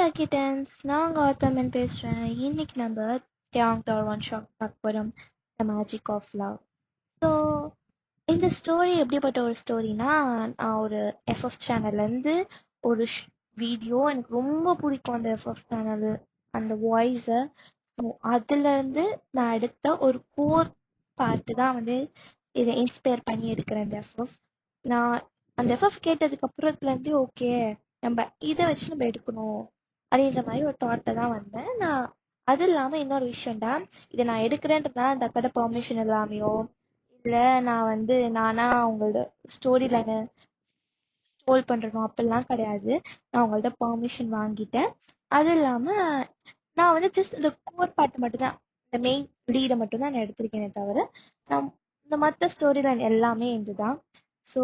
Hello kittens, நான் கௌதமன் பேசுகிறேன். இன்னைக்கு நம்ம தியாங் தர்வான் ஷாக் பார்க்க போகிறோம், the magic of love. So இந்த ஸ்டோரி எப்படிப்பட்ட ஒரு ஸ்டோரினா, நான் ஒரு எஃப்எஃப் சேனல்லேருந்து ஒரு வீடியோ எனக்கு ரொம்ப பிடிக்கும். அந்த எஃப்எஃப் சேனல் அந்த வாய்ஸை, ஸோ அதுலேருந்து நான் எடுத்த ஒரு கோர் பார்த்து தான் வந்து இதை இன்ஸ்பயர் பண்ணி எடுக்கிறேன். அந்த எஃப்எஃப் நான் அந்த எஃப்எஃப் கேட்டதுக்கு அப்புறத்துலேருந்து ஓகே, நம்ம இதை வச்சு நம்ம எடுக்கணும் அப்படின்ற மாதிரி ஒரு தாட்டை தான் வந்தேன் நான். அது இல்லாமல் இன்னொரு விஷயம்டா, இதை நான் எடுக்கிறேன்றதுனால அந்த அக்கடை பெர்மிஷன் இல்லாமையோ இல்லை நான் வந்து நானா அவங்களோட ஸ்டோரியில் ஸ்டோல் பண்ணுறணும் அப்படிலாம் கிடையாது. நான் அவங்கள்ட்ட பெர்மிஷன் வாங்கிட்டேன். அது இல்லாமல் நான் வந்து ஜஸ்ட் இந்த கோர் பாட்டு மட்டும்தான், இந்த மெயின் லீடை மட்டும்தான் நான் எடுத்திருக்கேனே தவிர நான் இந்த மற்ற ஸ்டோரி லைன் எல்லாமே இதுதான். ஸோ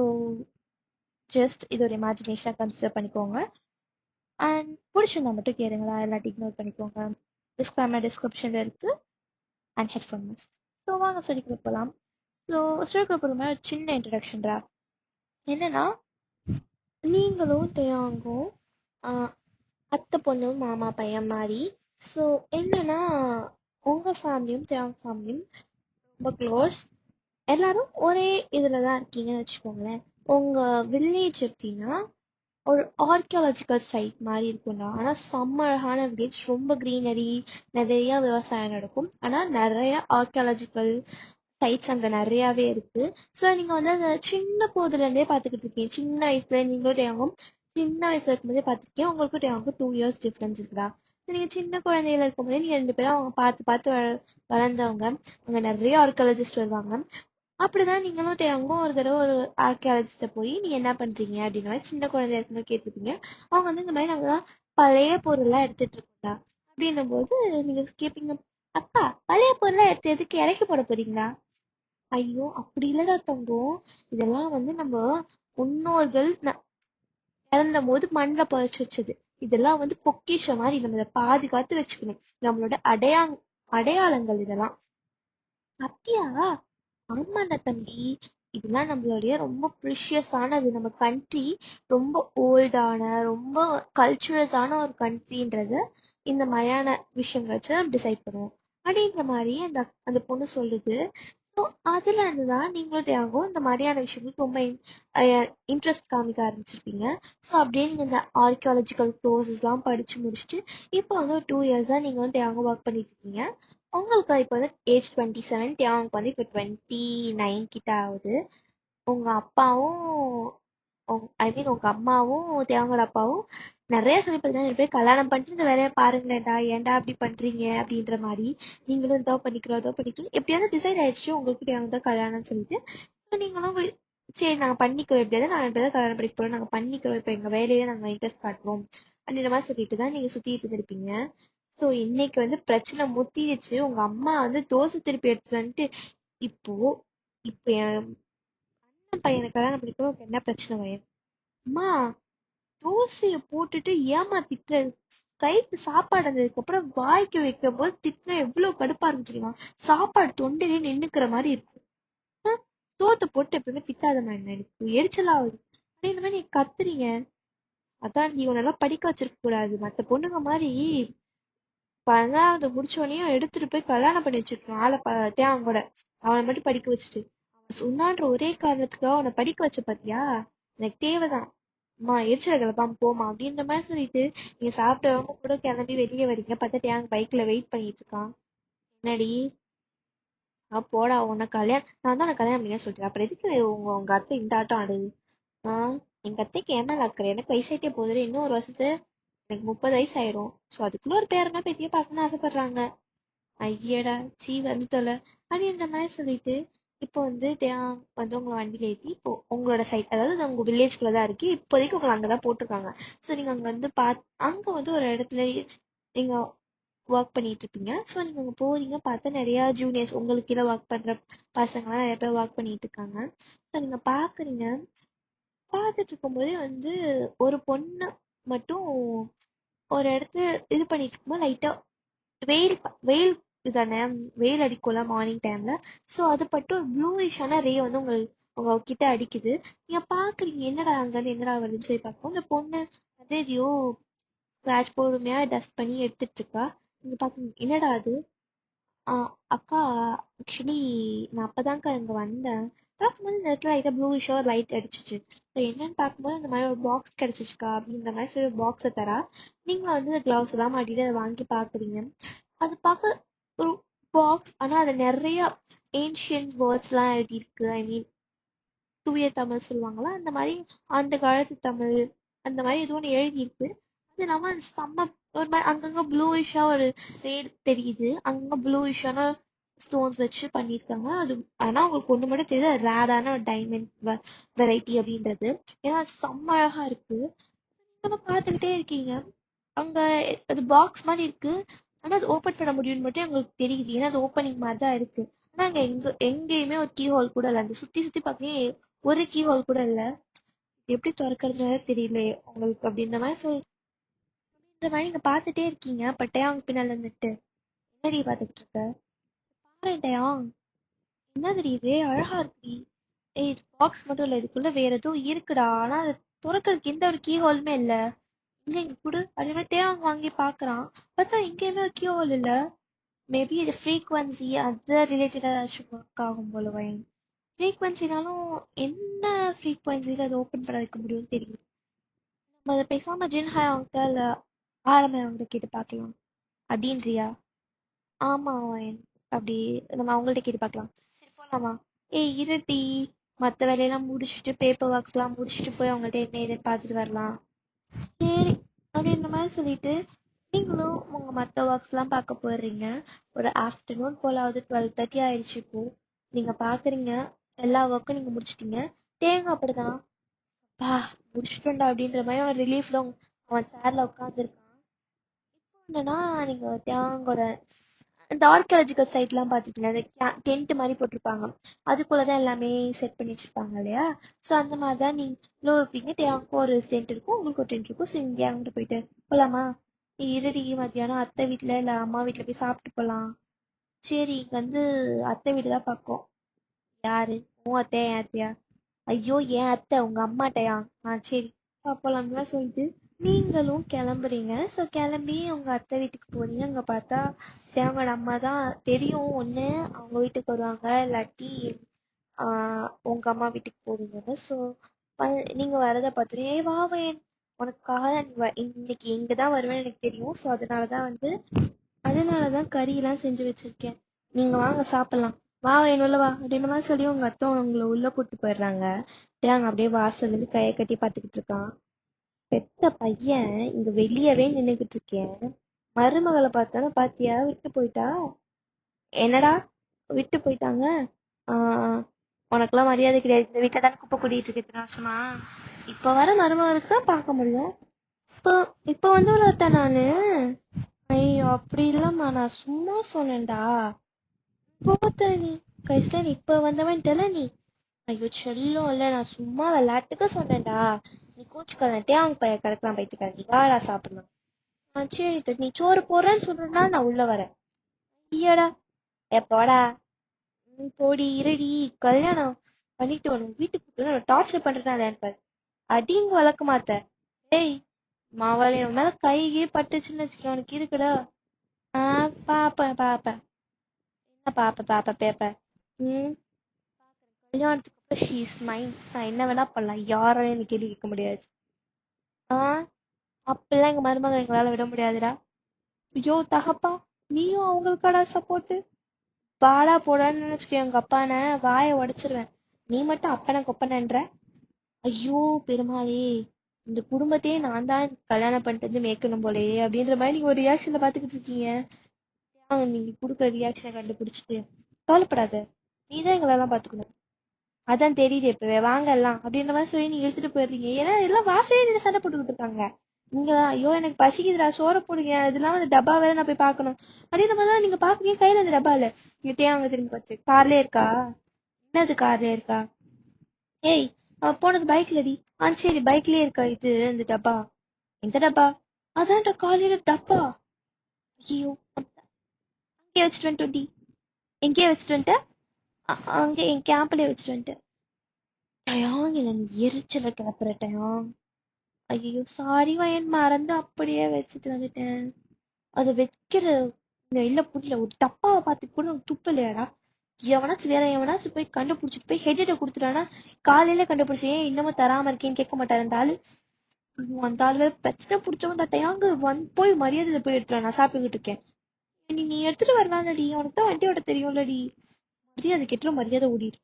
ஜஸ்ட் இது ஒரு இமேஜினேஷனாக கன்சிடர் பண்ணிக்கோங்க. அண்ட் பிடிச்சிருந்தா மட்டும் கேளுங்களா, எல்லாத்தையும் இக்னோர் பண்ணிக்கோங்க. டிஸ்கிளைமர் டிஸ்கிரிப்ஷனில் இருக்குது அண்ட் ஹெட்ஃபோன் மஸ்ட். ஸோ வாங்க ஸ்டோரிக்குள்ள போகலாம். ஸோ ஸ்டோரிக்குள்ள போகிற மாதிரி ஒரு சின்ன இன்ட்ரடக்ஷன்டா. என்னன்னா, நீங்களும் தேயாங்கும் அத்தை பொண்ணு மாமா பையன் மாதிரி. ஸோ என்னன்னா, உங்கள் ஃபேமிலியும் தேயாங் ஃபேமிலியும் ரொம்ப க்ளோஸ். எல்லாரும் ஒரே இதில் தான் இருக்கீங்கன்னு வச்சுக்கோங்களேன். உங்கள் வில்லேஜ் எப்படின்னா ஒரு ஆர்கியாலஜிக்கல் சைட் மாதிரி இருக்கும்டா. ஆனால் செம்ம அழகான வில்லேஜ், ரொம்ப க்ரீனரி, நிறைய விவசாயம் நடக்கும். ஆனால் நிறைய ஆர்கியாலஜிக்கல் சைட்ஸ் அங்கே நிறையாவே இருக்கு. ஸோ நீங்கள் வந்து அந்த சின்ன போதுலேருந்தே பார்த்துக்கிட்டு இருக்கீங்க. சின்ன வயசுல நீங்களும் டேங்கும் சின்ன வயசுல இருக்கும்போதே பார்த்துருக்கீங்க. உங்களுக்கும் டேங்கும் 2 years டிஃப்ரென்ஸ் இருக்குதா. ஸோ நீங்கள் சின்ன குழந்தையில இருக்கும்போதே நீங்கள் 2 பேரும் அவங்க பார்த்து பார்த்து வளர்ந்தவங்க. அங்கே நிறைய ஆர்கியாலஜிஸ்ட் வருவாங்க. அப்படிதான் நீங்களும் டேங்கும் ஒரு தடவை ஒரு ஆர்கியாலஜிஸ்ட்டை போய் நீங்கள் என்ன பண்ணுறீங்க அப்படின்ற மாதிரி சின்ன குழந்தைய இருக்கும்போது கேட்டிருப்பீங்க. அவங்க வந்து இந்த மாதிரி நாங்கள் பழைய பொருள்லாம் எடுத்துட்டு இருக்கோம்டா அப்படின்னும் போது நீங்கள் கேட்பீங்க, அப்பா பழைய பொருள்லாம் எடுத்து எதுக்கு இறக்கி போட போறீங்களா? ஐயோ அப்படி இல்லடா தங்கம், இதெல்லாம் வந்து நம்ம முன்னோர்கள் இறந்த போது மண்ணில் புதைச்சு வச்சது. இதெல்லாம் வந்து பொக்கிஷம் மாதிரி, நம்ம இதை பாதுகாத்து வச்சுக்கணும், நம்மளோட அடையாளங்கள் இதெல்லாம். அப்படியா? ஆமாண்டா தம்பி, இதெல்லாம் நம்மளுடைய ரொம்ப ப்ரிஷியஸானது. நம்ம கண்ட்ரி ரொம்ப ஓல்டான ரொம்ப கல்ச்சுரஸான ஒரு கண்ட்ரின்றத இந்த மாதிரியான விஷயங்கள் வச்சு நம்ம டிசைட் பண்ணுவோம் அப்படின்ற மாதிரி அந்த அந்த பொண்ணு சொல்லுது. ஸோ அதுல இருந்துதான் நீங்களும் தேங்கும் இந்த மாதிரியான விஷயங்களுக்கு ரொம்ப இன்ட்ரெஸ்ட் காமிக்க ஆரம்பிச்சிருப்பீங்க. ஸோ அப்படியே நீங்கள் இந்த ஆர்கியாலஜிக்கல் கோர்சஸ்லாம் படிச்சு முடிச்சுட்டு இப்போ வந்து ஒரு 2 years தான் நீங்கள் வந்து தேங்கும் ஒர்க் பண்ணிட்டு இருக்கீங்க. உங்களுக்கு இப்போ வந்து ஏஜ் 27, தேவாங்க்கு வந்து இப்போ 29 கிட்ட ஆகுது. உங்க அப்பாவும் ஐ மீன் உங்க அம்மாவும் தேவங்களோட அப்பாவும் நிறைய சொல்லி பார்த்தீங்கன்னா, பேர் கல்யாணம் பண்ணிட்டு இந்த வேலையை பாருங்களேன்டா, ஏன்டா அப்படி பண்றீங்க அப்படின்ற மாதிரி. நீங்களும் இதோ பண்ணிக்கிறோம் எப்படியாவது டிசைட் ஆயிடுச்சு உங்களுக்கு தேவங்க தான் கல்யாணம்னு சொல்லிட்டு. நீங்களும் சரி நாங்கள் பண்ணிக்கிறோம், எப்படியாவது நாங்கள் எப்படியாவது கல்யாணம் பண்ணிக்க போறோம், நாங்கள் பண்ணிக்கிறோம், இப்போ எங்கள் வேலையில நாங்கள் இன்ட்ரெஸ்ட் காட்டுறோம் அப்படின்ற மாதிரி சொல்லிட்டு தான் நீங்க சுத்திட்டு இருந்திருப்பீங்க. ஸோ இன்னைக்கு வந்து பிரச்சனை முத்திடுச்சு. உங்க அம்மா வந்து தோசை திருப்பி எடுத்துட்டு வந்துட்டு, இப்போ இப்போ என் அண்ணன் பையனை கல்யாணம் பண்ணிக்கிறோம், என்ன பிரச்சனை வரும்? அம்மா தோசைய போட்டுட்டு ஏமா திட்டுற? கைக்கு சாப்பாடு வந்ததுக்கு அப்புறம் வாய்க்கு வைக்கும் போது திட்டினா எவ்வளவு கடுப்பா இருக்கு தெரியுமா? சாப்பாடு தொண்டையிலே நின்னுக்கிற மாதிரி இருக்கும். சோத்தை போட்டு எப்பவுமே திட்டாதம்மா, என்ன எனக்கு எரிச்சலா ஆகுது அப்படின்ற மாதிரி நீங்க கத்துறீங்க. அதான் நீ உன்னெல்லாம் படிக்க வச்சிருக்க கூடாது. மத்த பொண்ணுங்க மாதிரி 12வது முடிச்சோடனே எடுத்துட்டு போய் கல்யாணம் பண்ணி வச்சிருக்கான் ஆளை தேவன் கூட. அவனை மட்டும் படிக்க வச்சுட்டு அவன் சொன்னான்ற ஒரே காரணத்துக்காக அவனை படிக்க வச்ச பாத்தியா? எனக்கு தேவைதான். அம்மா எரிச்சல கிளப்பாம போமா அப்படின்ற மாதிரி சொல்லிட்டு நீங்க சாப்பிட்டவங்க கூட கிளம்பி வெளியே வரீங்க. பார்த்தா தேவன் பைக்ல வெயிட் பண்ணிட்டு இருக்கான். என்னடி? போடா, உன்னை கல்யாணம் நான் தான் உனக்கு கல்யாணம் பண்ணியா சொல்லிட்டேன், அப்புறம் எதுக்கு உங்க அத்தை இந்த ஆட்டம் ஆடுது? எங்க அத்தைக்கு என்ன அக்கறை? எனக்கு வயசாயிட்டே போகுது, இன்னும் ஒரு வருஷத்துல எனக்கு 30 வயசு ஆயிரும். ஸோ அதுக்குள்ள ஒரு பேரனா பேத்திய பார்க்கணும்னு ஆசைப்படுறாங்க. ஐயடா சீ வந்து தொலை அப்படின்ற மாதிரி சொல்லிட்டு இப்போ வந்து வந்து உங்களை வண்டியில ஏற்றி இப்போ உங்களோட சைட், அதாவது உங்க வில்லேஜ்குள்ள தான் இருக்கு, இப்போதைக்கு உங்களை அங்கதான் போட்டிருக்காங்க. ஸோ நீங்க அங்க வந்து அங்க வந்து ஒரு இடத்துல நீங்க ஒர்க் பண்ணிட்டு இருப்பீங்க. ஸோ நீங்க அங்க போறீங்க, பார்த்தா நிறைய ஜூனியர்ஸ் உங்களுக்கு கீழே ஒர்க் பண்ற பசங்கலாம் நிறைய பேர் ஒர்க் பண்ணிட்டு இருக்காங்க. ஸோ நீங்க பாக்குறீங்க. பார்த்துட்டு இருக்கும்போதே வந்து ஒரு பொண்ணு மட்டும் ஒரு இடத்துல இது பண்ணிட்டு இருக்கும்போது லைட்டா வெயில் வெயில் இதானே, வெயில் அடிக்கும்ல மார்னிங் டைம்ல. ஸோ அது பட்டு ஒரு ப்ளூயிஷான ரே வந்து உங்க கிட்ட அடிக்குது. நீங்க பாக்குறீங்க என்னடா அங்க இருந்து என்னடா வருதுன்னு சொல்லி பார்ப்போம். இந்த பொண்ணு வந்து எதையோ ஸ்க்ராட்ச் பொறுமையா டஸ்ட் பண்ணி எடுத்துட்டு இருக்கா. நீங்க பாக்குறீங்க, என்னடா அது? அக்கா, ஆக்சுவலி நான் அப்பதான்க்கா இங்க வந்தேன். பார்க்கும்போது இந்த இடத்துல லைட்டா ப்ளூஷா ஒரு லைட் அடிச்சிச்சு. ஸோ என்னன்னு பார்க்கும்போது இந்த மாதிரி ஒரு பாக்ஸ் கிடைச்சிச்சுக்கா அப்படின்ற மாதிரி சொல்லி ஒரு பாக்ஸை தரா. நீங்களும் வந்து இந்த கிளவுஸ் எல்லாம் மாட்டிட்டு அதை வாங்கி பாக்குறீங்க. அது பார்க்க ஒரு பாக்ஸ், ஆனா அது நிறைய ஏன்ஷியன்ட் வேர்ட்ஸ்லாம் எழுதியிருக்கு. ஐ மீன் தூய தமிழ் சொல்லுவாங்களா, அந்த மாதிரி அந்த காலத்து தமிழ் அந்த மாதிரி ஏதோ ஒன்று எழுதியிருக்கு. அது இல்லாம அது செம்ம ஒரு மாதிரி அங்கங்க ப்ளூயிஷா ஒரு ரேட் தெரியுது. அங்கங்க ப்ளூயிஷான ஸ்டோன்ஸ் வச்சு பண்ணியிருக்காங்க. அது ஆனா உங்களுக்கு ஒண்ணு மட்டும் தெரியுது, அது ரேரான ஒரு டைமண்ட் வெரைட்டி அப்படின்றது. ஏன்னா அது செம்ம அழகா இருக்கு. நம்ம பார்த்துக்கிட்டே இருக்கீங்க. அங்க அது பாக்ஸ் மாதிரி இருக்கு. ஆனா அது ஓபன் பண்ண முடியும்னு மட்டும் எங்களுக்கு தெரியுது. ஏன்னா அது ஓப்பனிங் மாதிரி தான் இருக்கு. ஆனா அங்க எங்கேயுமே ஒரு கீ ஹோல் கூட இல்ல. அந்த சுத்தி சுத்தி பாக்கவே ஒரு கீ ஹோல் கூட இல்ல. எப்படி திறக்கறதுனால தெரியல உங்களுக்கு அப்படின்ற மாதிரி இந்த மாதிரி நீங்க பாத்துட்டே இருக்கீங்க. பட்டையாங்க பின்னால இருந்துட்டு, என்னடி பாத்துக்கிட்டு இருக்க? பாரு டயாங், என்ன தெரியுது, அழகா இருக்குடி. ஏய், பாக்ஸ் மட்டும் இல்ல, இதுக்குள்ள வேற ஏதோ இருக்குடா. ஆனா அது திறக்கிறதுக்கு எந்த ஒரு கீ ஹோலுமே இல்ல. இங்க இங்க குடு அப்படியே தேவாங்க வாங்கி பாக்குறான். பார்த்தா எங்கேயுமே ஒரு கீ ஹோல் இல்ல. மேபி இது ஃப்ரீக்வன்சி அது ரிலேட்டடா ஏதாச்சும் ஒர்க் ஆகும் போல வைங். ஃப்ரீக்வன்சினாலும் என்ன ஃப்ரீக்வன்சில அதை ஓப்பன் பண்ண வைக்க முடியும்னு தெரியும். நம்ம அதை பேசாம ஜின்ஹாய் அவங்ககிட்ட இல்ல ஆரம்பி அவங்ககிட்ட கேட்டு பார்க்கலாம் அப்படின்றியா? ஆமா வைன், அப்படி நம்ம அவங்கள்ட்ட கேட்டு பார்க்கலாம். சரி போலாமா? ஏய் இருட்டி, மத்த வேலையெல்லாம் முடிச்சுட்டு பேப்பர் ஒர்க்ஸ் எல்லாம் முடிச்சுட்டு போய் அவங்கள்ட்ட என்ன ஏதுன்னு பார்த்துட்டு வரலாம். சரி அப்படின்ற மாதிரி சொல்லிட்டு நீங்களும் உங்க மத்த ஒர்க்ஸ் எல்லாம் பார்க்க போயிடுறீங்க. ஒரு ஆஃப்டர்நூன் போல ஆகுது, 12:30 ஆயிடுச்சு. இப்போ நீங்க பாக்குறீங்க எல்லா ஒர்க்கும் நீங்க முடிச்சிட்டீங்க. தேங்காய் அப்படிதான், பா முடிச்சிட்டோம்டா அப்படின்ற மாதிரி அவன் ரிலீஃப்ல அவன் சேர்ல உட்காந்துருக்கான். இப்போ என்னன்னா, நீங்க தேங்கோட இந்த ஆர்கியாலஜிக்கல் சைட்லாம் பார்த்துட்டீங்க, அந்த டென்ட் மாதிரி போட்டிருப்பாங்க. அதுக்குள்ளதான் எல்லாமே செட் பண்ணி வச்சிருப்பாங்க இல்லையா? ஸோ அந்த மாதிரி தான் நீங்களும் இருப்பீங்க. தேங்காய்க்கும் ஒரு டென்ட் இருக்கும், உங்களுக்கு ஒரு டென்ட் இருக்கும். ஸோ இங்கே அங்கிட்டு போயிட்டு போலாமா? நீ இருடி, மத்தியானம் அத்தை வீட்டுல இல்ல அம்மா வீட்டுல போய் சாப்பிட்டு போலாம். சரி, இங்க வந்து அத்தை வீடு தான் பக்கம். யாரு? உன் அத்தையா என் அத்தையா? ஐயோ என் அத்தை, உங்க அம்மாட்டையா? சரி போலாம்னு சொல்லிட்டு நீங்களும் கிளம்புறீங்க. ஸோ கிளம்பி உங்க அத்தை வீட்டுக்கு போறீங்க. அங்க பார்த்தா தேவங்களோட அம்மா தான் தெரியும். ஒண்ணு அவங்க வீட்டுக்கு வருவாங்க, இல்லாட்டி உங்க அம்மா வீட்டுக்கு போவீங்க. ஸோ நீங்க வரதை பார்த்துட்டு, ஏ வாவேன், உனக்காக தான் இன்னைக்கு இங்கதான் வருவேன்னு எனக்கு தெரியும். ஸோ அதனாலதான் கறி எல்லாம் செஞ்சு வச்சிருக்கேன். நீங்க வாங்க சாப்பிடலாம். வா வேணும் உள்ள வா அப்படின்னு மாதிரி சொல்லி உங்க அத்தை உங்களை உள்ள கூட்டு போயிடுறாங்க. தேங்க அப்படியே வாசல் வந்து கையை கட்டி பாத்துக்கிட்டு இருக்கான். பெத்த பையன் இங்க வெளியவே நின்னுகிட்டு இருக்கேன். மருமகளை பார்த்தாலும் பாத்தியா, விட்டு போயிட்டா. என்னடா விட்டு போயிட்டாங்க? ஆஹ் உனக்கெல்லாம் மரியாதை கிடையாது. இந்த வீட்டுல தானே குப்பை கூட்டிட்டு இருக்கு இத்தனை வருஷமா. இப்ப வர மருமகளுக்கு தான் பார்க்க முடியும். இப்போ இப்ப வந்து உள்ளத்த நானு. ஐயோ அப்படி இல்லம்மா, நான் சும்மா சொன்னேன்டா. போத்த நீ கடைசியில நீ இப்ப வந்தவன்ட்டல நீ. ஐயோ செல்லம் இல்ல, நான் சும்மா விளையாட்டுக்கு சொன்னேன்டா. நீ கூச்சுக்காதே, அவங்க பைய கிடக்கலாம் பைத்துக்கார. நீ வாடா சாப்பிடலாம். சரி நீ சோறு போடுறேன்னு சொல்றா நான் உள்ள வரேன். ஐயடா எப்போடா? போடி இருடி, கல்யாணம் பண்ணிட்டு உனக்கு வீட்டுக்கு டார்ச்சர் பண்றேன்னா பாரு. அடிங்க வளர்க்க மாத்த. ஏய் மாவாளி மேல கையே பட்டுச்சுன்னு வச்சுக்க, உனக்கு இருக்குடா. பாப்பேன் பாப்பேன். என்ன பாப்ப பேப்ப? ம் கல்யாணத்துக்கு அப்புறம் ஷீ இஸ் மைன். நான் என்ன வேணா பண்ணலாம், யாராலையும் எனக்கு கேள்வி கேட்க முடியாது. ஆஹ் அப்பெல்லாம் எங்க மருமக எங்களால விட முடியாதுடா. ஐயோ தகப்பா, நீயும் அவங்களுக்காடா சப்போர்ட்? பாடா போடான்னு நினைச்சுக்கோ எங்க அப்பான வாயை உடைச்சிருவேன். நீ மட்டும் அப்பன கொப்பனன்ற. ஐயோ பெருமாளே, இந்த குடும்பத்தையே நான் தான் கல்யாணம் பண்ணிட்டு வந்து மேய்க்கணும் போலயே அப்படின்ற மாதிரி நீங்க ஒரு ரியாக்ஷன்ல பாத்துக்கிட்டு இருக்கீங்க. நீங்க கொடுக்குற ரியாக்ஷனை கண்டுபிடிச்சிட்டு கவலைப்படாத, நீதான் எங்களெல்லாம் பாத்துக்கணும். அதான் தெரியுது இப்பவே, வாங்க எல்லாம் அப்படின்ற மாதிரி சொல்லி நீங்க எடுத்துட்டு போயிடுறீங்க. ஏன்னா எல்லாம் வாசலே நின்று சண்டை போட்டுக்கிட்டு இருக்காங்க. நீங்க ஐயோ எனக்கு பசிக்குதுடா சோற போடுங்க, இதெல்லாம் வந்து டப்பா வேற நான் போய் பார்க்கணும் அப்படின்ற மாதிரி நீங்க பாக்குறீங்க. கையில அந்த டப்பா இல்ல. நீங்க தேவாங்க திரும்பி பார்த்து, கார்லயே இருக்கா? என்னது கார்லயே இருக்கா? ஏய் அவ போனது பைக்லடி. சரி பைக்லயே இருக்கா இது இந்த டப்பா? எந்த டப்பா? அதான்டா காலையில டப்பா. ஐயோ அங்கேயே வச்சுட்டு வந்துட்டோண்டி. எங்கேயே வச்சுட்டு வந்துட்டேன்? அங்கே என் கேம்ப்லயே வச்சுட்டு வந்துட்டேன். டயாங், என்ன நீ எரிச்சல கிளப்புற டயாங். ஐயோ சாரி வயன் மறந்து அப்படியே வச்சுட்டு வந்துட்டேன். அத வைக்கிற இல்ல புரியல, ஒரு டப்பாவை பார்த்து கூட உனக்கு துப்பு இல்லையாடா? எவனாச்சும் வேற எவனாச்சும் போய் கண்டுபிடிச்சிட்டு போய் ஹெட்ட கொடுத்துட்டானா, காலையில கண்டுபிடிச்சு ஏன் இன்னமும் தராம இருக்கேன்னு கேட்க மாட்டாரு அந்த ஆளு. ஐயோ, அந்த ஆளு வேற பிரச்சனை பிடிச்சவன் டட்டையாங்க போய் மரியாதையில போய் எடுத்துட்டு நான் சாப்பிட்டுக்கிட்டு இருக்கேன். நீ எடுத்துட்டு வரலாம்லடி, உனக்கு தான் வண்டி ஓட்ட தெரியும்லடி. மரியாதை கெட்டுற மரியாதை ஓடிடு.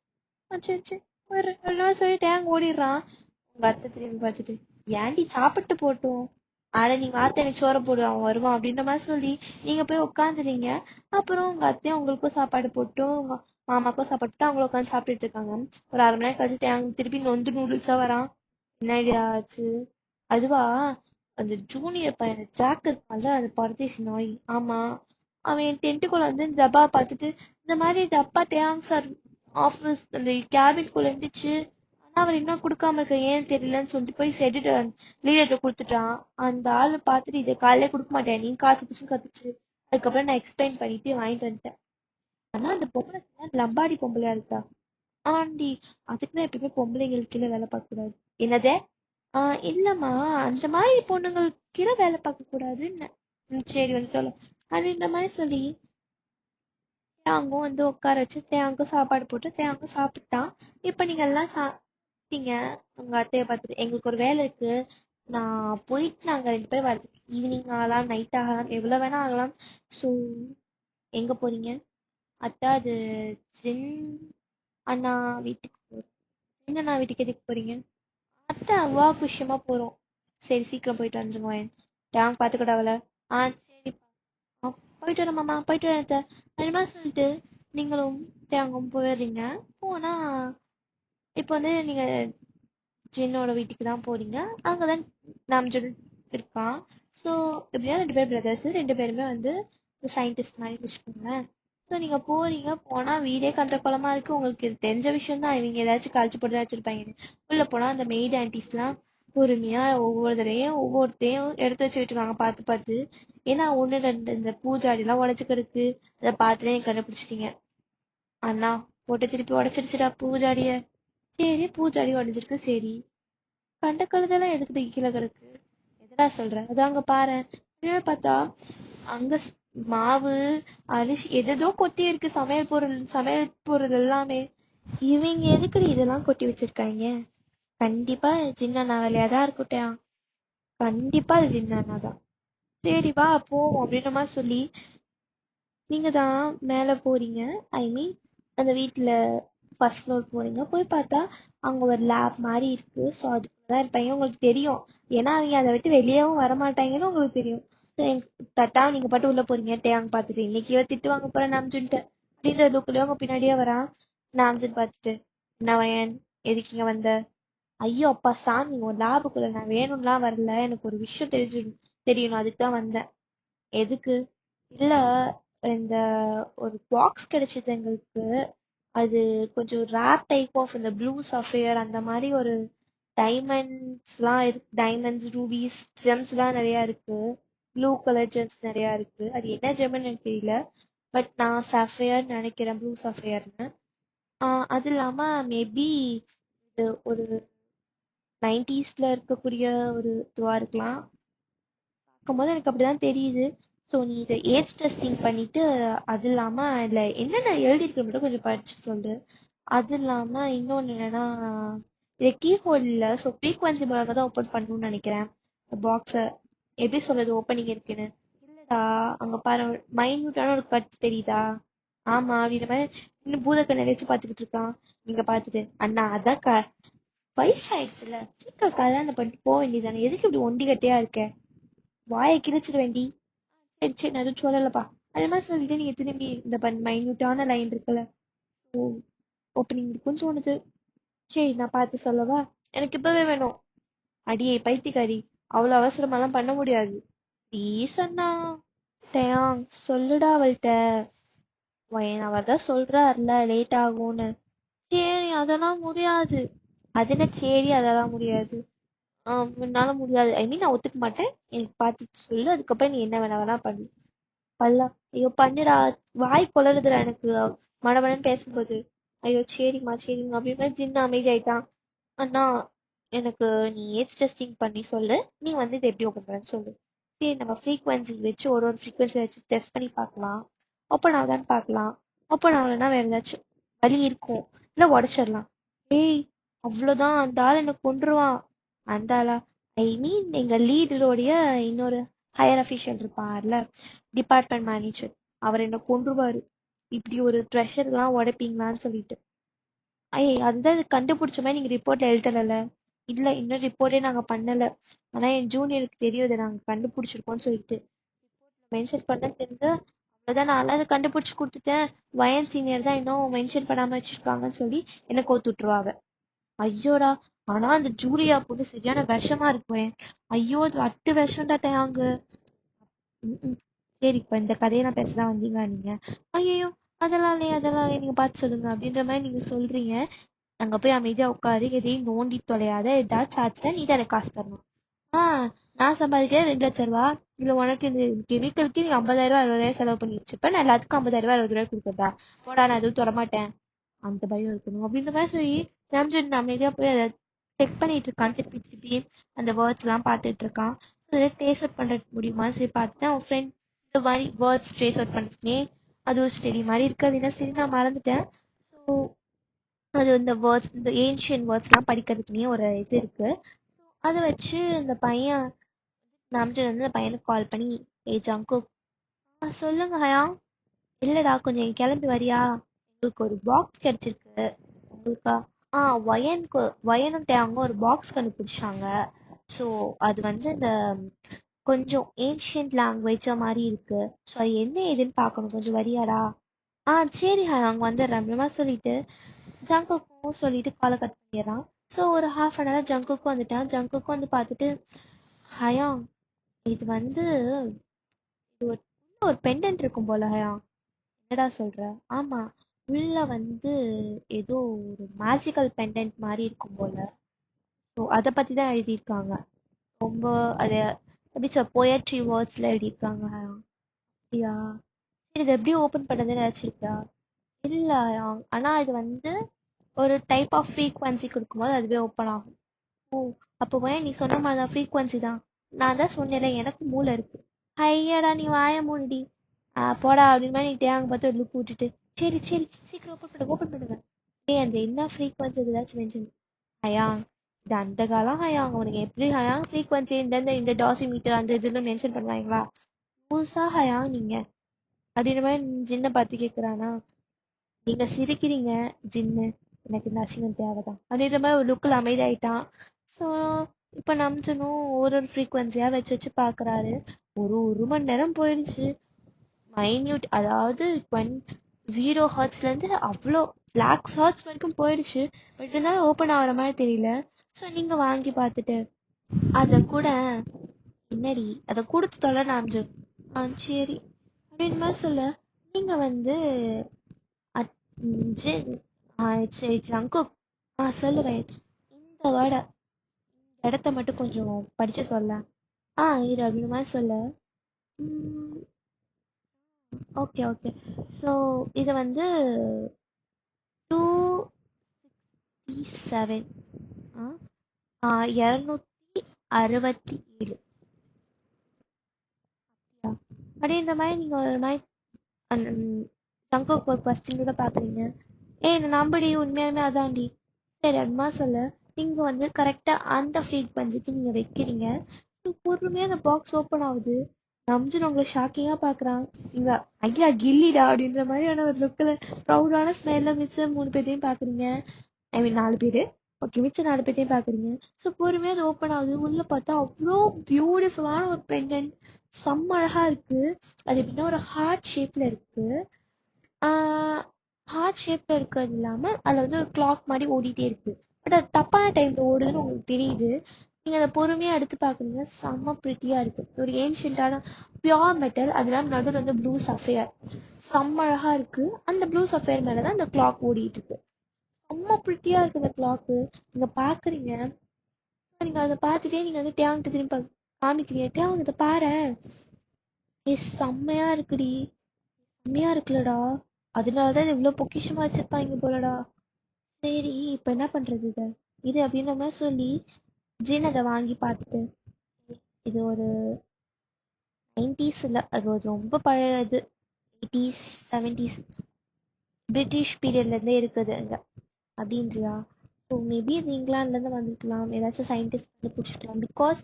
சரி சரி வர்றேன் எல்லாம் சொல்லி டேங் ஓடிடுறான். உங்க அத்தை திரும்பி பார்த்துட்டு, ஏன்டி சாப்பிட்டு போட்டும், ஆனா நீங்க வார்த்தை எனக்கு சோற போடு அவன் வருவான் அப்படின்ற மாதிரி சொல்லி நீங்க போய் உட்காந்துறீங்க. அப்புறம் உங்க அத்தையும் உங்களுக்கும் சாப்பாடு போட்டும் உங்க மாமாக்கும் சாப்பாடு போட்டு அவங்கள உட்காந்து சாப்பிட்டுட்டு இருக்காங்க. ஒரு 1/2 மணி நேரம் கழிச்சு டேங் திருப்பி நொந்து நூடுல்ஸா வரான். என்னடி ஆச்சு? அதுவா, அந்த ஜூனியர் பையன் ஜாக் இருக்கான்ல, அது பரதேசி நாய். ஆமா, அவன் என் டென்ட்டுக்குள்ள வந்து டப்பா பார்த்துட்டு, இந்த மாதிரி டப்பா டேங் சார் ஆபீஸ் அந்த கேபின்குள்ள இருந்துச்சு, ஆனா அவர் இன்னும் கொடுக்காம இருக்க ஏன்னு தெரியலன்னு சொல்லிட்டு போய் செட்டுட்டு லீடர்கிட்ட கொடுத்துட்டான். அந்த ஆளு பார்த்துட்டு இதை காலையில கொடுக்க மாட்டேன் நீ காசு புதுசுன்னு கத்துச்சு. அதுக்கப்புறம் நான் எக்ஸ்பிளைன் பண்ணிட்டு வாங்கிட்டு வந்துட்டேன். ஆனா அந்த பொம்பளை லம்பாடி பொம்பளையா இருக்கா. ஆண்டி, அதுக்குதான் எப்பயுமே பொம்பளைங்களுக்கு கீழே வேலை பார்க்க கூடாது. என்னதே? இல்லம்மா, அந்த மாதிரி பொண்ணுங்களுக்கு கீழே வேலை பார்க்க கூடாதுன்னு. சரி வந்து சொல்ல அப்படின்ற மாதிரி சொல்லி தேங்கும் வந்து உட்கார வச்சு தேங்கும் சாப்பாடு போட்டு தேங்கும் சாப்பிட்டான். இப்ப நீங்க எல்லாம் சாப்பிட்டீங்க. உங்க அத்தைய பார்த்துட்டு எங்களுக்கு ஒரு வேலை இருக்கு, நான் போயிட்டு நாங்க 2 பேரும் வரது ஈவினிங் ஆகலாம் நைட் ஆகலாம் எவ்வளவு வேணா ஆகலாம். ஸோ எங்க போறீங்க? அத்தா அது ஜின் அண்ணா வீட்டுக்கு போறோம். ஜின் அண்ணா வீட்டுக்கு எதுக்கு போறீங்க? அத்தை ஒர்க் விஷயமா போறோம். சரி சீக்கிரம் போயிட்டு வந்துருங்க. டேங்க் பாத்துக்கடா அவளை. சரி. போயிட்டு வரேன் மாமா, போயிட்டு வரேன் அத்தை. அது மாதிரி சொல்லிட்டு நீங்களும் தேங்கும் போயிடுறீங்க. போனா இப்போ வந்து நீங்க ஜின்னோட வீட்டுக்கு தான் போறீங்க. அங்கதான் நாம்ஜுன் இருக்கான். ஸோ எப்படின்னா 2 பேர் பிரதர்ஸ், 2 பேருமே வந்து சயின்டிஸ்ட் மாதிரி வச்சுக்கோங்களேன். ஸோ நீங்க போறீங்க, போனா வீடே கந்த குளமா இருக்கு. உங்களுக்கு இது தெரிஞ்ச விஷயம் தான், இவங்க ஏதாச்சும் கழிச்சு போட்டு வச்சிருப்பாங்க. உள்ள போனா அந்த மெய்டு ஆன்டிஸ்லாம் பொறுமையா ஒவ்வொரு தடையும் ஒவ்வொருத்தையும் எடுத்து வச்சுக்கிட்டு இருக்காங்க பார்த்து பார்த்து. ஏன்னா 1 2 இந்த பூஜாடி எல்லாம் உடச்சுக்கிருக்கு. அதை பார்த்துட்டே கண்டுபிடிச்சிட்டீங்க. அண்ணா போட்டு திருப்பி உடைச்சிருச்சுடா பூஜாடிய. சரி பூஜாடி உடைஞ்சிருக்கு சரி, கண்ட கழுதெல்லாம் எதுக்கு கீழே கிடக்கு? எதடா சொல்ற? அது அங்க பாரு. பார்த்தா அங்க மாவு அரிசி எதோ கொட்டி இருக்கு, சமையல் பொருள் எல்லாமே. இவங்க எதுக்குடி இதெல்லாம் கொட்டி வச்சிருக்காங்க? கண்டிப்பா ஜின்னண்ணா வேலையா தான் இருக்கட்டும். கண்டிப்பா அது ஜின்னண்ணா தான். சரி வா போவோம் அப்படின்ற மாதிரி சொல்லி நீங்க தான் மேல போறீங்க. ஐ மீன் அந்த வீட்டுல ஃபர்ஸ்ட் ஃப்ளோர் போறீங்க. போய் பார்த்தா அங்க ஒரு லேப் மாதிரி இருக்கு. ஸோ அதுக்குள்ளதான் இருப்பாங்க. உங்களுக்கு தெரியும், ஏன்னா அவங்க அதை விட்டு வெளியவும் வரமாட்டாங்கன்னு உங்களுக்கு தெரியும். தட்டாம நீங்க பாட்டு உள்ள போறீங்க. டேங்க பார்த்துட்டு இன்னைக்கு திட்டு வாங்க போற நாம்ஜுன்ட்டு அப்படின்ற லுக்குலயே உங்க பின்னாடியே வரான். நாம்ஜுன் பார்த்துட்டு, என்ன வயன், எதுக்கு இங்க வந்த? ஐயோ அப்பா சாமி, உன் லேபுக்குள்ள நான் வேணும்லாம் வரல, எனக்கு ஒரு விஷயம் தெரியணும், அதுக்கு தான் வந்தேன். எதுக்கு? இல்ல, இந்த ஒரு பாக்ஸ் கிடைச்சது எங்களுக்கு. அது கொஞ்சம் ரேர் டைப் ஆஃப் இந்த ப்ளூ சஃபயர் அந்த மாதிரி ஒரு டைமண்ட்ஸ்லாம் இருக்கு. டைமண்ட்ஸ், ரூபீஸ், ஜெம்ஸ்லாம் நிறைய இருக்கு. ப்ளூ கலர் ஜெம்ஸ் நிறைய இருக்கு. அது என்ன ஜெம்னு எனக்கு தெரியல. பட் நான் சஃபயர் நினைக்கிறேன், ப்ளூ சஃபயர்னு. அது இல்லாம மேபி இது ஒரு 90ஸ்ல இருக்கக்கூடிய ஒரு இதுவா இருக்கலாம். பார்க்கும்போது எனக்கு அப்படிதான் தெரியுது. ஸோ நீ இதை ஏஜ் டெஸ்டிங் பண்ணிட்டு, அது இல்லாம இதுல என்னென்ன எழுதிருக்கு மட்டும் கொஞ்சம் படிச்சு சொல்லு. அது இல்லாம இன்னொன்னு என்னன்னா, இதை கீ ஹோல் இல்ல, ஸோ ஃப்ரீக்வன்சி மூலமா தான் ஓப்பன் பண்ணணும்னு நினைக்கிறேன் பாக்ஸை. எப்படி சொல்றது ஓப்பனிங் இருக்குன்னு? இல்லடா, அங்க பாரு, மைன்யூட்டான ஒரு கட் தெரியுதா? ஆமா அப்படின்ற மாதிரி இன்னும் பூதக்கண்ணை வச்சு பார்த்துக்கிட்டு இருக்கான். நீங்க பார்த்துட்டு, அண்ணா அதான் வயசாயிடுச்சுல, சீக்கிரம் கல்யாணம் பண்ணிட்டு போக வேண்டியதானே, எதுக்கு இப்படி ஒண்டி கட்டையா இருக்க? வாயை கிழிச்சிட வேண்டி. சரி சரி நான் எதுவும் சொல்லலப்பா. அது மாதிரி சொல்லிட்டு நீங்க திரும்பி இந்த மைன்யூட்டான லைன் இருக்குல்ல, ஓ ஓப்பனிங் இருக்குன்னு தோணுது. சரி நான் பார்த்து சொல்லவா? எனக்கு இப்பவே வேணும். அடியே பைத்தியக்காரி, அவ்வளவு அவசரமாலாம் பண்ண முடியாது. ப்ளீஸ் அண்ணா. டேயாங் சொல்லுடா அவள்கிட்ட. அவதான் சொல்றாருல லேட் ஆகும்னு. சரி அதெல்லாம் முடியாது. அது என்ன சரி அதெல்லாம் முடியாது? என்னால முடியாது, ஐ மீன் நான் ஒத்துக்க மாட்டேன். எனக்கு பார்த்து சொல்லு, அதுக்கப்புறம் நீ என்ன வேணா பண்ணு. பல்லா, ஐயோ பண்ணுடா. வாய் கொளறுதுடா எனக்கு மடமடன்னு பேசும்போது. ஐயோ சரிம்மா சரிம்மா அப்படின்னு ஜின்னு அமைதி ஆயிட்டான். அண்ணா எனக்கு நீ ஏஜ் டெஸ்டிங் பண்ணி சொல்லு, நீ வந்து இதை எப்படி ஓப்பன் பண்ணு சொல்லு. சரி நம்ம ஃப்ரீக்வன்சி வச்சு ஒரு ஃப்ரீக்வன்சி வச்சு டெஸ்ட் பண்ணி பார்க்கலாம். ஓப்பன் ஆகுதான்னு பார்க்கலாம். ஓப்பன் ஆகலைன்னா வேற ஏதாச்சும் வழி இருக்கும், இல்லை உடச்சிடலாம். ஏய், அவ்வளோதான், அந்த ஆள் என்ன கொன்றுவான். அந்த ஆளா? ஐ மீன் எங்க லீடருடைய இன்னொரு ஹையர் அஃபிஷியல் இருப்பார்ல, டிபார்ட்மெண்ட் மேனேஜர், அவர் என்ன கொன்றுவாரு. இப்படி ஒரு ட்ரெஷர்லாம் உடைப்பீங்களான்னு சொல்லிட்டு. அதுதான் கண்டுபிடிச்ச மாதிரி நீங்க ரிப்போர்ட்ல எழுதல. இல்ல, இன்னும் ரிப்போர்ட்டே நாங்க பண்ணல. ஆனா என் ஜூனியருக்கு தெரியும் இதை நாங்க கண்டுபிடிச்சிருக்கோம்னு சொல்லிட்டு. மென்ஷன் பண்ண தெரிஞ்ச அவ்வளவுதான், நான் அதை கண்டுபிடிச்சு கொடுத்துட்டேன். வயன் சீனியர் தான் இன்னும் மென்ஷன் பண்ணாம வச்சிருக்காங்கன்னு சொல்லி என்ன கோத்து விட்டுருவாங்க. ஐயோடா. ஆனா அந்த ஜூலியா பொண்ணு சரியான விஷமா இருக்குவேன். ஐயோ, அது அட்டு விஷம்டா டேங்க. சரி, இப்ப இந்த கதையை நான் பேசதான் வந்தீங்க நீங்க. ஐயோ, அதெல்லாம் இல்லையே, அதெல்லாம் இல்லையே, நீங்க பார்த்து சொல்லுங்க அப்படின்ற மாதிரி நீங்க சொல்றீங்க. அங்க போய் அமைதியா உட்காரு, எதையும் நோண்டி தொலையாத. ஏதாச்சும் ஆச்சுன்னா நீ தான் எனக்கு காசு தரணும். நான் சம்பாதிக்கிறேன் 2 லட்சம் ரூபா. இல்ல உனக்கு இந்த கெமிக்கலுக்கு நீ 50,000 60,000 செலவு பண்ணி வச்சுப்ப, நான் எல்லாத்துக்கும் 50,000 60,000 கொடுக்குறதா? போடா, நான் எதுவும் தொடமாட்டேன். அந்த பயம் இருக்கணும் அப்படின்ற மாதிரி சொல்லி ராம்ஜன் அமைதியா போய் அதை செக் பண்ணிட்டு இருக்கான். திருப்பி திருப்பி அந்த வேர்ட்ஸ் எல்லாம் பார்த்துட்டு இருக்கான். ட்ரேஸ் அவுட் பண்ற முடியுமான்னு சொல்லி பார்த்துட்டு அவன் ஃப்ரெண்ட் இந்த மாதிரி வேர்ட்ஸ் ட்ரேஸ் அவுட் பண்ணிட்டே அது ஒரு ஸ்டெடி மாதிரி இருக்கு. அது என்ன சரி நான் மறந்துட்டேன். ஸோ அது இந்த வேர்ட்ஸ், இந்த ஏன்ஷியன் வேர்ட்ஸ்லாம் படிக்கிறதுக்குனே ஒரு இது இருக்கு. அதை வச்சு இந்த பையன் ராம்ஜன் வந்து அந்த பையனுக்கு கால் பண்ணி, ஏ ஜங்கு, சொல்லுங்க ஹயா. இல்லடா, கொஞ்சம் கிளம்பி வரியா, உங்களுக்கு ஒரு பாக்ஸ் கிடைச்சிருக்கு. உங்களுக்கா? வயனுக்கு, வயனும் தேவங்க ஒரு பாக்ஸ் கண்டுபிடிச்சாங்க. ஸோ அது வந்து இந்த கொஞ்சம் ஏன்ஷியன்ட் லாங்குவேஜ் மாதிரி இருக்கு. ஸோ அது என்ன ஏதுன்னு பார்க்கணும், கொஞ்சம் வரியாடா? சரி ஹயா, அங்கே வந்துடுறேன் அப்படிமா சொல்லிட்டு ஜங்குக்கும் சொல்லிட்டு காலை கட் பண்ணிடுறான். ஸோ ஒரு ½ ஜங்குக்கும் வந்துட்டான். ஜங்குக்கும் வந்து பார்த்துட்டு, ஹயா, இது வந்து இது ஒரு பெண்டன்ட் இருக்கும் போல ஹயா. என்னடா சொல்ற? ஆமா, உள்ள வந்து ஏதோ ஒரு மேஜிக்கல் பெண்டன்ட் மாதிரி இருக்கும் போல. ஸோ அதை பத்தி தான் எழுதியிருக்காங்க. ரொம்ப அது எப்படி சொல், போயட்ரி வேர்ட்ஸ்ல எழுதியிருக்காங்க. அப்படியா? சரி, இது எப்படி ஓப்பன் பண்ணதுன்னு நினைச்சிருக்கா? இல்ல, ஆனா இது வந்து ஒரு டைப் ஆஃப் ஃப்ரீக்வன்சி கொடுக்கும்போது அதுவே ஓப்பன் ஆகும். ஓ, அப்போ நீ சொன்ன மாதிரி தான் ஃப்ரீக்வன்சி தான். நான் தான் சொன்னேன்ல, எனக்கு மூளை இருக்கு. ஐயாடா, நீ வாய மூடிடி. போடா அப்படின்னு மாதிரி நீ தேங்க பார்த்து ஒரு லுக் விட்டுட்டு, சரி சரி சீக்கிரம் ஓப்பன் பண்ணுங்க, ஓப்பன் பண்ணுங்க. அந்த என்ன ஃப்ரீக்வன்சி ஏதாச்சும் மென்ஷன். ஐயா, இது அந்த காலம் ஹயா, அவனுக்கு எப்படி ஹயா ஃப்ரீக்வன்சி இந்த இந்த டாசிமீட்டர் அந்த இதுல மென்ஷன் பண்ணுவாங்களா? புதுசா ஹயா நீங்க அப்படின்ற மாதிரி ஜின்னை பார்த்து கேட்குறானா. நீங்க சிரிக்கிறீங்க ஜின்னு, எனக்கு இந்த அசிங்கம் தேவைதான் அப்படின்ற மாதிரி ஒரு லுக்கில் அமைதியாயிட்டான். ஸோ இப்போ நம்சனும் ஒரு ஃப்ரீக்வன்சியாக வச்சு வச்சு பார்க்குறாரு. ஒரு மணி நேரம் போயிடுச்சு. மைன்யூட், அதாவது 0 ஹர்ட்ஸ்லேருந்து அவ்வளோ லேக்ஸ் ஹர்ட்ஸ் வரைக்கும் போயிடுச்சு. பட் இருந்தாலும் ஓப்பன் ஆகிற மாதிரி தெரியல. ஸோ நீங்கள் வாங்கி பார்த்துட்டு அதை கூட, என்னடி அதை கொடுத்து தொலை நாம்ஜு. சரி அப்படின்னு மாதிரி சொல்ல, நீங்கள் வந்து சரி ஜங்குக், சொல்லுவேன். இந்த வேர்டை, இந்த இடத்த மட்டும் கொஞ்சம் படிச்சு சொல்ல. இரு அப்படின்னு மாதிரி சொல்ல. Okay okay. ஸோ இது வந்து 267 267 அப்படின்ற மாதிரி நீங்கள் ஒரு மாதிரி அந்த ஜங்குக்கு ஒரு கொஸ்டின் கூட பார்க்குறீங்க. நான் நம்படி, உண்மையாலுமே அதான்டி. சரி அம்மா சொல்ல, நீங்கள் வந்து கரெக்டாக அந்த ஃப்ரீக்வன்சிக்கு நீங்கள் வைக்கிறீங்க. பொறுமையாக அந்த பாக்ஸ் ஓப்பன் ஆகுது. நம்ஜன் உங்களை ஷாக்கிங்காக பார்க்குறான். நீங்கள் ஐயா கில்லிடா அப்படின்ற மாதிரியான ஒரு லுக்கில் ப்ரௌடான ஸ்மைலில் மிச்சம் 3 பேர்த்தையும் பார்க்குறீங்க. ஐ மீன் 4 பேர். ஓகே, மிச்சம் 4 பேர்த்தையும் பார்க்குறீங்க. ஸோ பொறுமையாக அது ஓப்பன் ஆகுது. உள்ளே பார்த்தா அவ்வளோ பியூட்டிஃபுல்லான ஒரு பெண்டன்ட், செம்ம அழகாக இருக்குது. அது எப்படின்னா ஒரு ஹார்ட் ஷேப்பில் இருக்குது. ஹார்ட் ஷேப்பில் இருக்கிறது இல்லாமல் அதில் வந்து ஒரு கிளாக் மாதிரி ஓடிட்டே இருக்குது. பட் அது தப்பான டைமில் ஓடுதுன்னு உங்களுக்கு தெரியுது. நீங்கள் அதை பொறுமையாக எடுத்து பார்க்குறீங்க. செம்ம ப்ரிட்டியாக இருக்குது. ஒரு ஏன்ஷியண்டான பியோர் மெட்டல், அதெல்லாம் நடுவில் வந்து ப்ளூ சஃபையர், செம்ம அழகாக இருக்குது. அந்த ப்ளூ சஃபையர் மேலே தான் அந்த கிளாக் ஓடிட்டு இருக்கு. செம்ம ப்ரிட்டியாக இருக்குது அந்த கிளாக்கு. நீங்கள் பார்க்குறீங்க. நீங்கள் அதை பார்த்துட்டே நீங்கள் வந்து டேங்கிட்ட திரும்பி காமிக்கிறீங்க. டேங்க இதை பாரு, செம்மையாக இருக்குடி, செம்மையாக இருக்குல்லடா, அதனாலதான் இவ்வளவு பொக்கிஷமா வச்சிருப்பாங்க போலடா. சரி, இப்ப என்ன பண்றது இத, இது அப்படின்ற மாதிரி சொல்லி ஜின் அதை வாங்கி பார்த்துட்டு இது ஒரு 90s அது ஒரு ரொம்ப பழைய இது 80s 70s பிரிட்டிஷ் பீரியட்ல இருந்தே இருக்குது அங்க அப்படின்றியா? ஸோ மேபி இது இங்கிலாந்துல இருந்து வந்திருக்கலாம், ஏதாச்சும் சயின்டிஸ்ட் கண்டுபிடிச்சிருக்கலாம். பிகாஸ்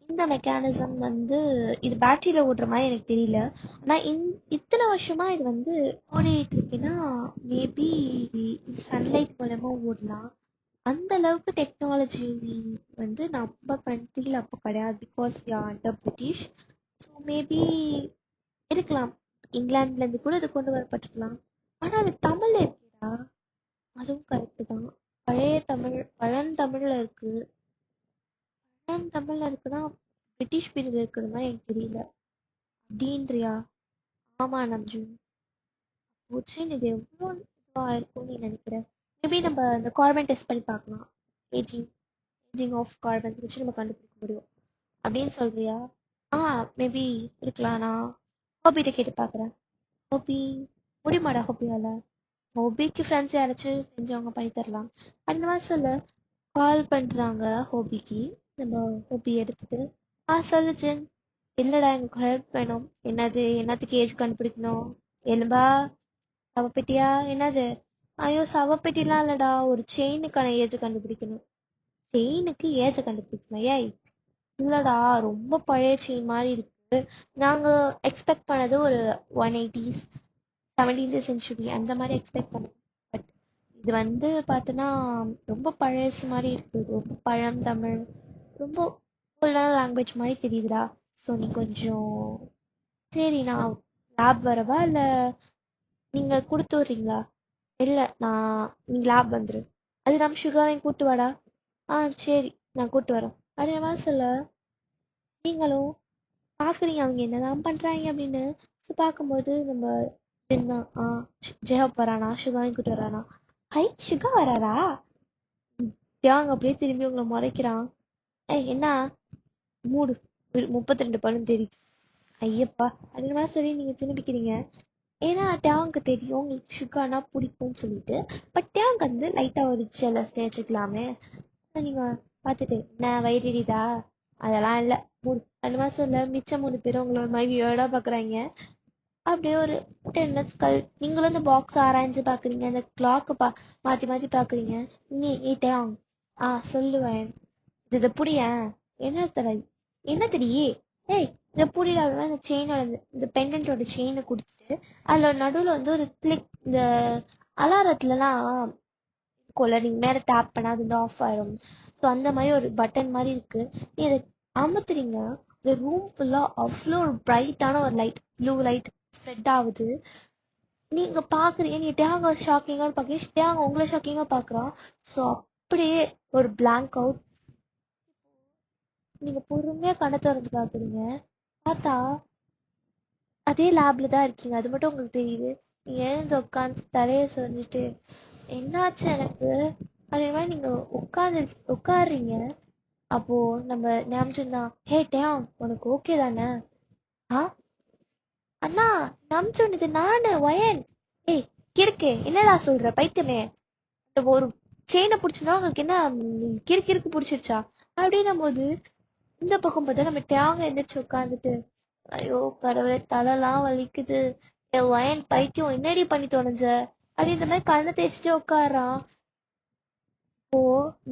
இந்த மெக்கானிசம் வந்து இது பேட்டரியில ஓடுற மாதிரி எனக்கு தெரியல. ஆனா இத்தனை வருஷமா இது வந்து ஓடிட்டு இருக்குன்னா மேபி சன்லைட் மூலமா ஓடலாம். அந்த அளவுக்கு டெக்னாலஜி வந்து நம்ம கண்ட்ரியில் அப்போ கிடையாது. Because we are under British. So maybe இருக்கலாம், இங்கிலாந்துல இருந்து கூட இது கொண்டு வரப்பட்டிருக்கலாம். ஆனா அது தமிழ்ல இருக்குடா. அதுவும் கரெக்ட் தான். பழைய தமிழ் பழந்தமிழ்ல இருக்கு. பழந்தமிழ்ல இருக்குன்னா பிரிட்டிஷ் பீரியட் இருக்கிற மாதிரி எனக்கு தெரியல. அப்படின்றியா? ஆமா நம்ஜுன். போச்சுன்னு இது எவ்வளோ இதுவா இருக்கும்னு நீ நினைக்கிற? மேபி நம்ம இந்த கார்பன் டெஸ்ட் பண்ணி பார்க்கலாம். ஏஜிங் ஏஜிங் ஆஃப் கார்பன் வச்சு நம்ம கண்டுபிடிக்க முடியும் அப்படின்னு சொல்றியா? ஆ மேபி இருக்கலாம். நான் ஹாபிட்ட கேட்டு பார்க்குறேன். ஹாபி முடியுமாடா ஹாபியால? ஹாபிக்கு ஃப்ரெண்ட்ஸ் யாராச்சும் தெரிஞ்சவங்க பண்ணி தரலாம். அந்த மாதிரி சொல்லு. கால் பண்றாங்க ஹோபிக்கு. நம்ம ஹோபி எடுத்துட்டு சொல்லு ஜென். இல்லடா எனக்கு ஹெல்ப் வேணும். என்னது? என்னத்துக்கு ஏஜ் கண்டுபிடிக்கணும்? எலும்பா? சவப்பெட்டியா? என்னது? ஐயோ சவப்பெட்டிலாம் இல்லடா, ஒரு செயினுக்கான ஏஜ் கண்டுபிடிக்கணும். செயினுக்கு ஏஜ கண்டுபிடிக்கணும்? ஏய் இல்லடா, ரொம்ப பழைய செயின் மாதிரி இருக்கு. நாங்க எக்ஸ்பெக்ட் பண்ணது ஒரு 180s 17th செஞ்சுரி அந்த மாதிரி எக்ஸ்பெக்ட் பண்ணோம். பட் இது வந்து பார்த்தோன்னா ரொம்ப பழசு மாதிரி இருக்கு. ரொம்ப பழந்தமிழ், ரொம்ப ஓல்டான லாங்குவேஜ் மாதிரி தெரியுதுடா. ஸோ நீ கொஞ்சம் சரி, நான் லேப் வரவா இல்லை நீங்கள் கொடுத்து விட்றீங்களா? இல்லை, நீ லேப் வந்துரு. அது நம்ம சுகாவையும் கூட்டு வாடா. சரி, நான் கூட்டு வரேன். அதே மாதிரி சொல்ல நீங்களும் பார்க்குறீங்க அவங்க என்னதான் பண்ணுறாங்க அப்படின்னு. ஸோ பார்க்கும்போது நம்ம ஜென் ஜெஹப் வரானா, சுகாவையும் கூட்டு வரானா? ஹை சுகா வராரா? தியாங் அப்படியே திரும்பி உங்களை முறைக்கிறான். என்ன மூடு? 32 பல்லும் தெரியுது. ஐயப்பா, அந்த மாதிரி சொல்லி நீங்க திரும்பிக்கிறீங்க. ஏன்னா தியாங்க்கு தெரியும் உங்களுக்கு சுகானா பிடிக்கும்னு சொல்லிட்டு. பட் தியாங் வந்து லைட்டா ஒரு ஜெலஸ் வச்சுக்கலாமே. நீங்க பார்த்துட்டு என்ன வயிறுதா? அதெல்லாம் இல்லை, மூடு. அந்த மாதிரி சொல்ல மிச்சம் 3 பேரும் உங்களை ஒரு மாதிரி வியர்டா பாக்குறாங்க. அப்படியே ஒரு 10 minutes நீங்களும் இந்த பாக்ஸ் ஆராய்ஞ்சு பாக்குறீங்க, இந்த கிளாக்கு மாத்தி மாத்தி பாக்குறீங்க. நீ ஏன் சொல்லுவேன். இதை புடிய. என்ன தர? என்ன தெரியே? ஏய் இதை புடிடா. இந்த செயினோட இந்த பெண்டன்டோட செயினை கொடுத்துட்டு அதுல நடுவுல வந்து ஒரு கிளிக், இந்த அலாரத்துலலாம் இருக்கும்ல, நீங்க மேல டேப் பண்ணா அது வந்து ஆஃப் ஆயிரும். ஸோ அந்த மாதிரி ஒரு பட்டன் மாதிரி இருக்கு. நீ அதை அமுத்துறீங்க. இந்த ரூம் ஃபுல்லா அவ்வளோ ஒரு பிரைட்டான ஒரு லைட், ப்ளூ லைட் ஸ்ப்ரெட் ஆகுது. நீங்க பாக்குறீங்க. நீ டேங்க ஷாக்கிங்கா பாக்குறீங்க, டேங்க உங்களை ஷாக்கிங்கா பாக்குறான். ஸோ அப்படியே ஒரு பிளாங்க் அவுட். நீங்க பொறுமையா கண்ணை திறந்து பாக்குறீங்க. பார்த்தா அதே லேப்ல தான் இருக்கீங்க, அது மட்டும் உங்களுக்கு தெரியுது. நீங்க எழுந்து உட்காந்து தலையை சொரிஞ்சுட்டு என்னாச்சு எனக்கு அதே மாதிரி நீங்க உட்காடுறீங்க. அப்போ நம்ம ஞாபகம் தான், ஹே டேம் உனக்கு ஓகே தானே? ஆ அண்ணா நம்சோன், இது நானு வயன். ஏய் கிறுக்கு, என்னடா சொல்ற பைத்தியமே? ஒரு செயினை பிடிச்சினா உங்களுக்கு என்ன கிறுக்கு கிறுக்கு பிடிச்சிருச்சா அப்படின்னும் போது இந்த பக்கம் பார்த்தா நம்ம தேங்க எந்திரிச்சு உட்காந்துட்டு, ஐயோ கடவுளே தலைலாம் வலிக்குது, என் வயன் பைத்தியம் என்னடி பண்ணி தொலைஞ்ச அப்படின்ற மாதிரி கண்ணை தேய்ச்சிட்டு உட்காரான். ஓ